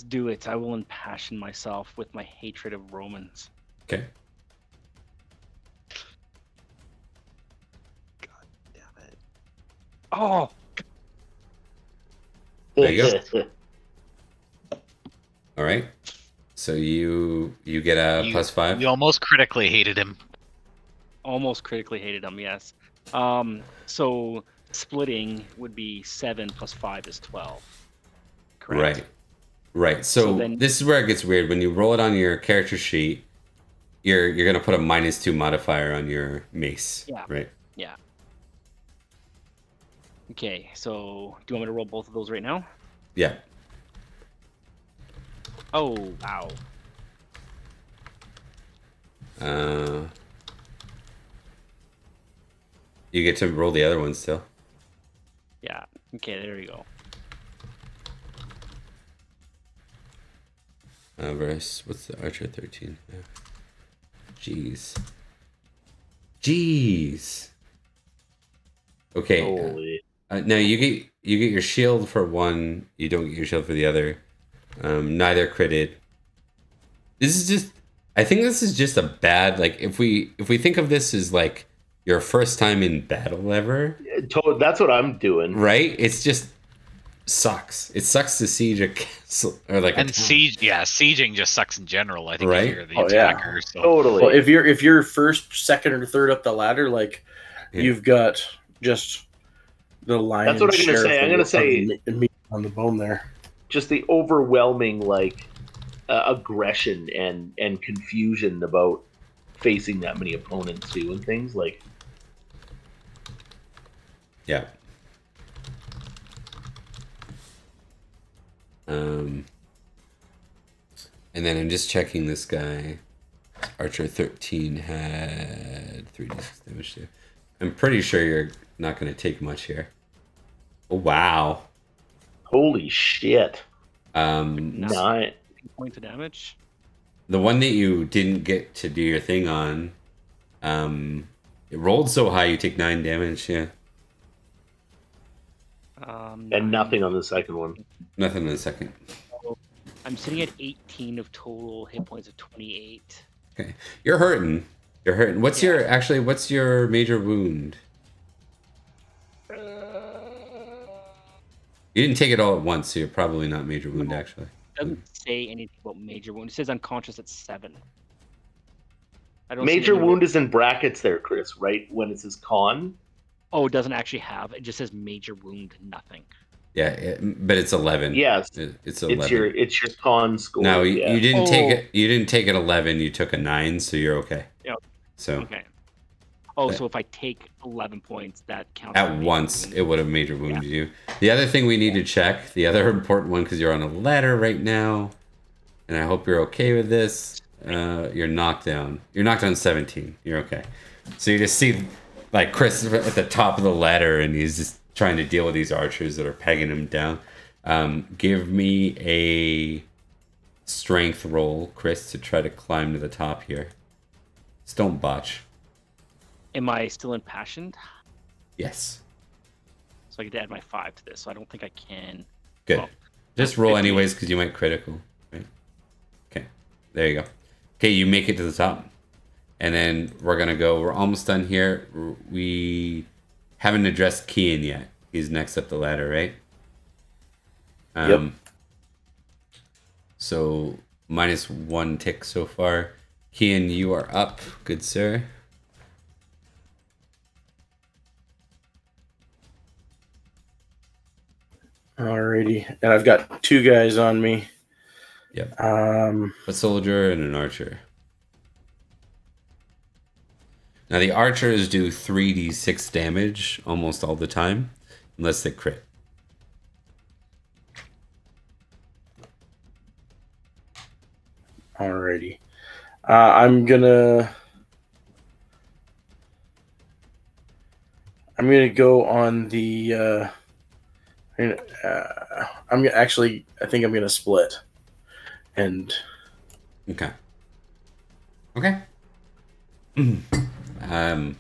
do it. I will impassion myself with my hatred of Romans. Okay. God damn it! Oh. There you go. All right. So you get a +5. You almost critically hated him. Almost critically hated him. Yes. So splitting would be 7 + 5 is 12. Correct. Right. So this is where it gets weird. When you roll it on your character sheet, you're gonna put a -2 modifier on your mace. Yeah. Right. Yeah. Okay, so do you want me to roll both of those right now? Yeah. Oh, wow. You get to roll the other one still. Yeah. Okay, there you go. Verse, what's the Archer 13? Jeez. Okay. Holy. Now you get your shield for one. You don't get your shield for the other. Neither critted. I think this is just a bad, like, if we think of this as like your first time in battle ever. That's what I'm doing. Right? It's just sucks. It sucks to siege a castle or like sieging just sucks in general. I think right? If you're the attacker. Yeah. So. Totally. Well, if you're first, second, or third up the ladder, like you've got just the lion's That's what I'm gonna say. I'm gonna say meat on the bone there. Just the overwhelming aggression and confusion about facing that many opponents too and things like. Yeah. And then I'm just checking this guy. Archer 13 had 3d6 damage too. I'm pretty sure you're not going to take much here. Oh, wow. Holy shit. 9 points of damage. The one that you didn't get to do your thing on, it rolled so high you take 9 damage, yeah. And nothing on the second one. Nothing on the second. So I'm sitting at 18 of total hit points of 28. Okay. You're hurting. What's your major wound? You didn't take it all at once, so you're probably not major wound, actually. It doesn't say anything about major wound. It says unconscious at 7. Major wound is in brackets there, Chris, right? When it says con. Oh, it doesn't actually have. It just says major wound, nothing. Yeah, but it's 11. Yes, it's 11. It's your con score. No, you didn't take it. You didn't take it 11. You took a 9, so you're okay. Yeah. So. Okay. Oh, so if I take 11 points, that counts. At once, it would have major wounded you. The other thing we need to check, the other important one, because you're on a ladder right now, and I hope you're okay with this. You're knocked down. You're knocked down 17. You're okay. So you just see, like, Chris at the top of the ladder, and he's just trying to deal with these archers that are pegging him down. Give me a strength roll, Chris, to try to climb to the top here. Just don't botch. Am I still impassioned? Yes. So I get to add my 5 to this. So I don't think I can. Good. Well, just roll anyways, because you might critical. Right? Okay. There you go. Okay, you make it to the top. And then we're going to go. We're almost done here. We haven't addressed Kian yet. He's next up the ladder, right? Yep. So -1 tick so far. Kian, you are up, good sir. Alrighty, and I've got 2 guys on me. Yep. A soldier and an archer. Now the archers do 3d6 damage almost all the time, unless they crit. Alrighty. I'm gonna go on the. I think I'm gonna split. And Okay. Are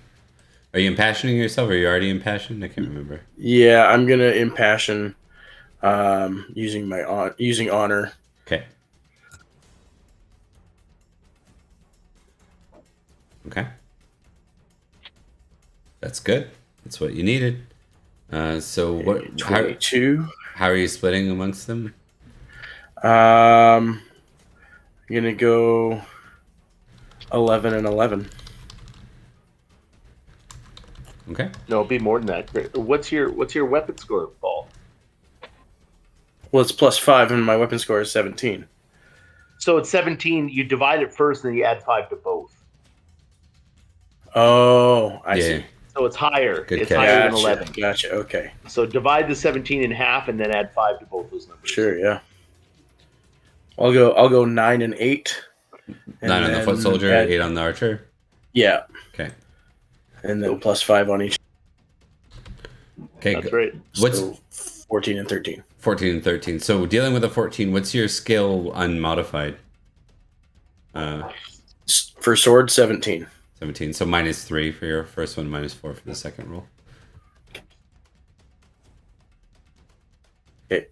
you impassioning yourself, or are you already impassioned? I can't remember. yeah, I'm gonna impassion, using honor. Okay. Okay. That's good. That's what you needed. So what? 22. How are you splitting amongst them? I'm gonna go 11 and 11. Okay. No, it'll be more than that. What's your weapon score, Paul? Well, it's +5, and my weapon score is 17. So it's 17. You divide it first, and then you add 5 to both. Oh, I Yeah. see. So it's higher. Good It's catch. higher than Gotcha. 11. Gotcha. Okay. So divide the 17 in half, and then add 5 to both those numbers. Sure. Yeah. I'll go 9 and 8. 9 on the foot soldier, 8 on the archer. Yeah. Okay. And then +5 on each. Okay. That's right. What's So 14 and 13? 14 and 13? So dealing with a 14, what's your skill unmodified? For sword, 17. 17. So -3 for your first one, -4 for the second roll. Okay.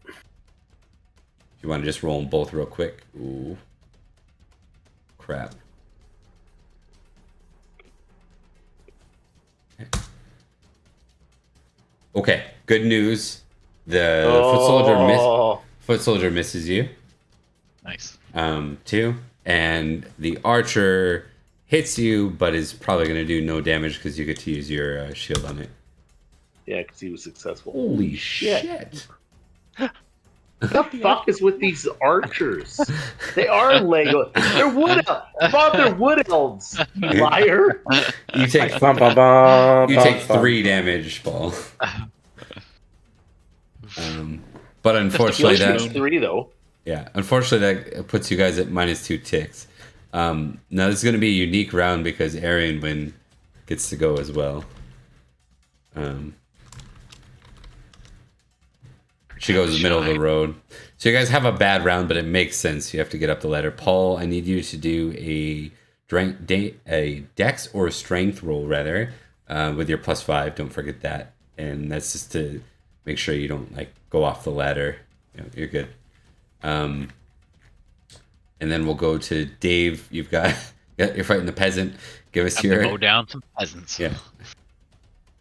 You want to just roll them both real quick? Ooh. Crap. Okay. Good news. The foot soldier misses you. Nice. 2. And the archer hits you, but is probably going to do no damage because you get to use your shield on it. Yeah, because he was successful. Holy shit. What the fuck is with these archers? They are Lego. They're wood elves. Bob, they're wood elves. You liar. You take Bum, bum, bum, you bum, take bum. 3 damage, Paul. But unfortunately, Yoshi was that 3 though. unfortunately that puts you guys at -2 ticks. Now this is going to be a unique round because Arian gets to go as well. She goes in the middle of the road. So you guys have a bad round, but it makes sense. You have to get up the ladder. Paul, I need you to do a dex or a strength roll, rather, with your +5. Don't forget that. And that's just to make sure you don't go off the ladder. You're good. And then we'll go to Dave. You're fighting the peasant. Give us your Mow down some peasants. Yeah.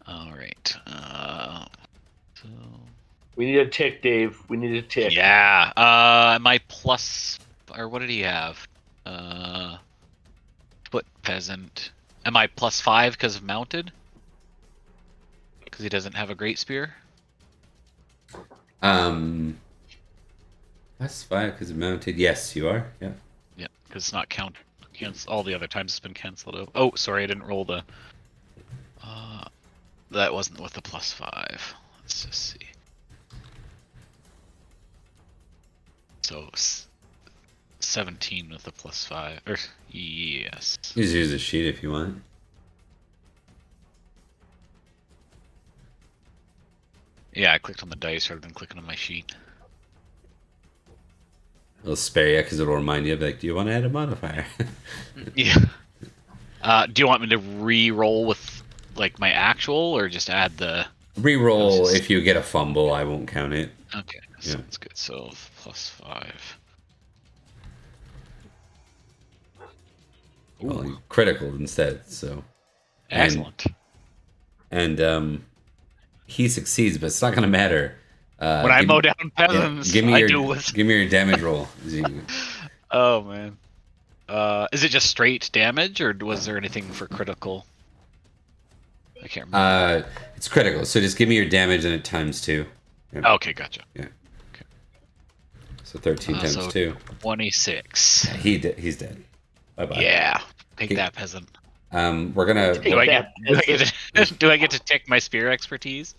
All right. So We need a tick, Dave. We need a tick. yeah. My plus, or what did he have? Foot peasant. Am I +5 because of mounted? Because he doesn't have a great spear. +5 because of mounted. Yes, you are. Yeah. Yeah, because it's not all the other times it's been canceled out. Oh, sorry, I didn't roll the. That wasn't with the +5. Let's just see. So 17 with the +5. Or yes. You just use a sheet if you want. Yeah, I clicked on the dice rather than clicking on my sheet. It'll spare you because it'll remind you of do you want to add a modifier? Yeah. Do you want me to re-roll with my actual, or just add the? Reroll if you get a fumble. I won't count it. Okay, Yeah. sounds good. So +5. Well, you critical instead. So Excellent. and he succeeds, but it's not going to matter When I mow down peasants, give me I your do with. give me your damage roll. Oh man. Is it just straight damage, or was there anything for critical? I can't remember. It's critical, so just give me your damage and it times 2. Yeah. Okay, gotcha. Yeah. Okay. So 13 times so 2. 26. Yeah, he's dead. Bye bye. Yeah, take that, peasant. We're gonna. Do I get to take my spear expertise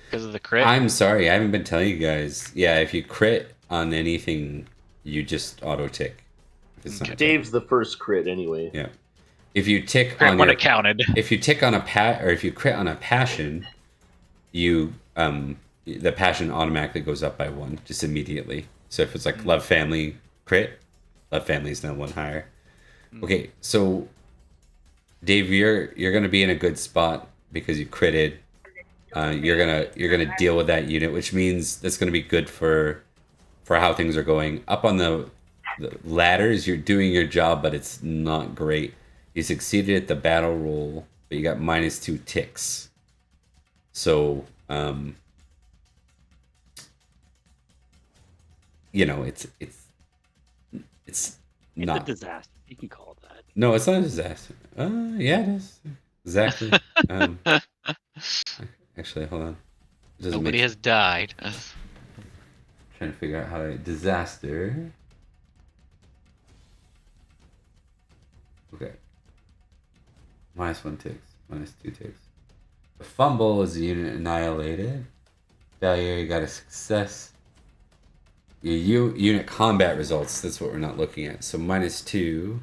because of the crit? I'm sorry, I haven't been telling you guys. Yeah, if you crit on anything, you just auto tick. If it's not Dave's the first crit anyway. Yeah. If you tick crit on when it counted. If you tick on if you crit on a passion, you the passion automatically goes up by 1 just immediately. So if it's like love family crit, love family is now 1 higher. Okay, so Dave, you're gonna be in a good spot because you critted. You're gonna deal with that unit, which means that's gonna be good for how things are going. Up on the ladders, you're doing your job, but it's not great. You succeeded at the battle roll, but you got -2 ticks. So it's not a disaster. You can call it that. No, it's not a disaster. Yeah, it is. Exactly. Actually, hold on. Nobody has died. Trying to figure out how to disaster. Okay. -1 ticks. -2 ticks. The fumble is a unit annihilated. Failure, you got a success. Your unit combat results, that's what we're not looking at. So -2.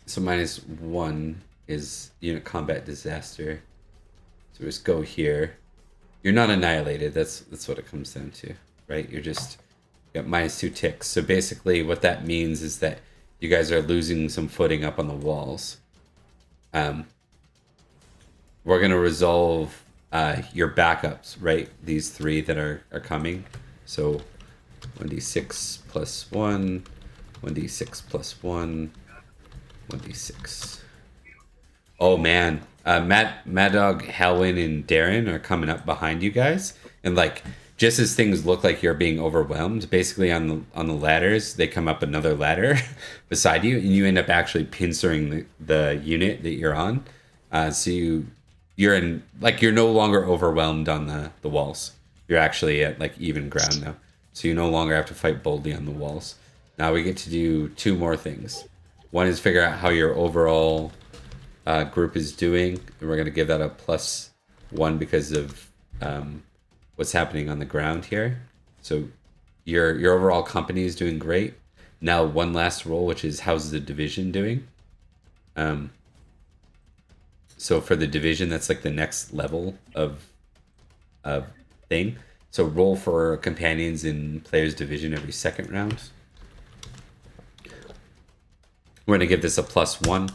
So -1 is unit combat disaster. So just go here. You're not annihilated. That's what it comes down to, right? You're just got -2 ticks. So basically, what that means is that you guys are losing some footing up on the walls. We're gonna resolve your backups, right? These 3 that are coming. So 1d6 + 1, 1d6 + 1. 1d6. Oh man, Mad Dog, Halwyn, and Darren are coming up behind you guys, and like just as things look like you're being overwhelmed, basically on the ladders, they come up another ladder beside you, and you end up actually pincering the unit that you're on. So you're no longer overwhelmed on the walls. You're actually at like even ground now, so you no longer have to fight boldly on the walls. Now we get to do 2 more things. One is figure out how your overall group is doing, and we're going to give that a +1 because of what's happening on the ground here. So your overall company is doing great. Now one last roll, which is how's the division doing? So for the division, that's like the next level of thing. So roll for companions in players' division every second round. We're going to give this a +1.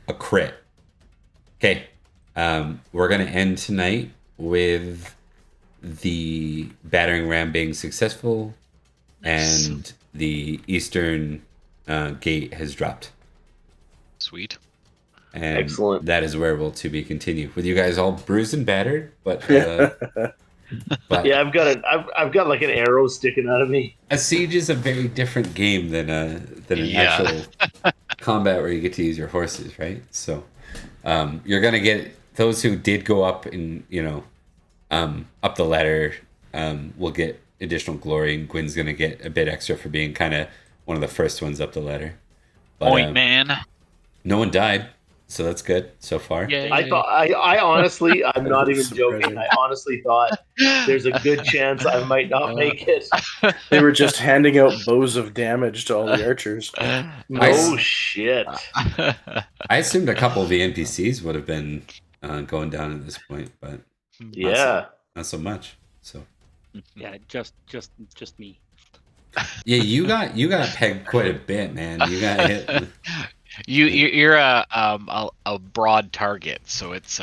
A crit. Okay. We're going to end tonight with the battering ram being successful and the eastern gate has dropped. Sweet. And excellent. That is where we'll to be continued with you guys all bruised and battered, but yeah, I've got like an arrow sticking out of me. A siege is a very different game than an actual combat where you get to use your horses, right? So you're gonna get those who did go up and up the ladder will get additional glory, and Gwyn's gonna get a bit extra for being kind of one of the first ones up the ladder. But, Point man. No one died. So that's good so far. Yay. I honestly, I'm not even joking. I honestly thought there's a good chance I might not make it. They were just handing out bows of damage to all the archers. No shit. I assumed a couple of the NPCs would have been going down at this point, but yeah, not so much. So yeah, just me. Yeah, you got pegged quite a bit, man. You got hit. You're a broad target, so it's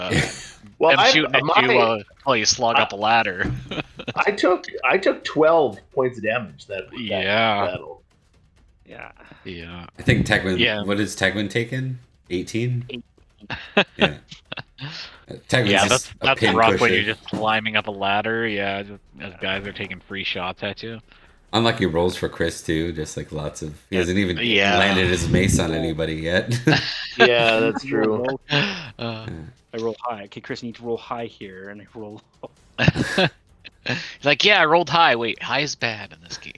well, I'm shooting at you while you slog up a ladder. I took 12 points of damage that battle. Yeah. I think Tegwin. Yeah. What is Tegwin taken? 18. Yeah. Technically, Yeah, just a that's pin rough when pusher. you're just climbing up a ladder. Yeah, as guys are taking free shots at you. Unlucky rolls for Chris too. Just like lots of. He hasn't even Yeah. landed his mace on anybody yet. Yeah, that's true. Uh, I roll high. Okay, Chris, you need to roll high here, and I roll. He's like, yeah, I rolled high. Wait, high is bad in this game.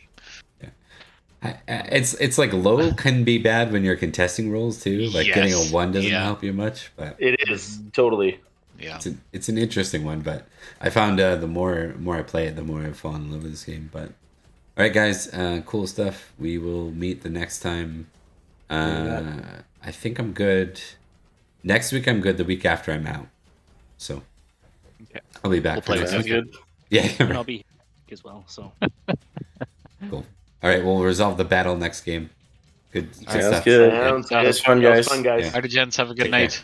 It's like low can be bad when you're contesting rolls too. Like getting a Yes. 1 doesn't Yeah. help you much, but It is totally. Yeah. it's an interesting one. But I found the more I play it, the more I fall in love with this game. But all right, guys, cool stuff. We will meet the next time. I think I'm good. Next week I'm good. The week after I'm out, so Okay. I'll be back We'll for play next with week. Sounds good. Yeah, And I'll be here as well. So cool. All right, we'll resolve the battle next game. Good Sounds stuff. good. Sounds That was good. fun, That was guys. fun, guys. Yeah. All right, gents, have a good Take care. night.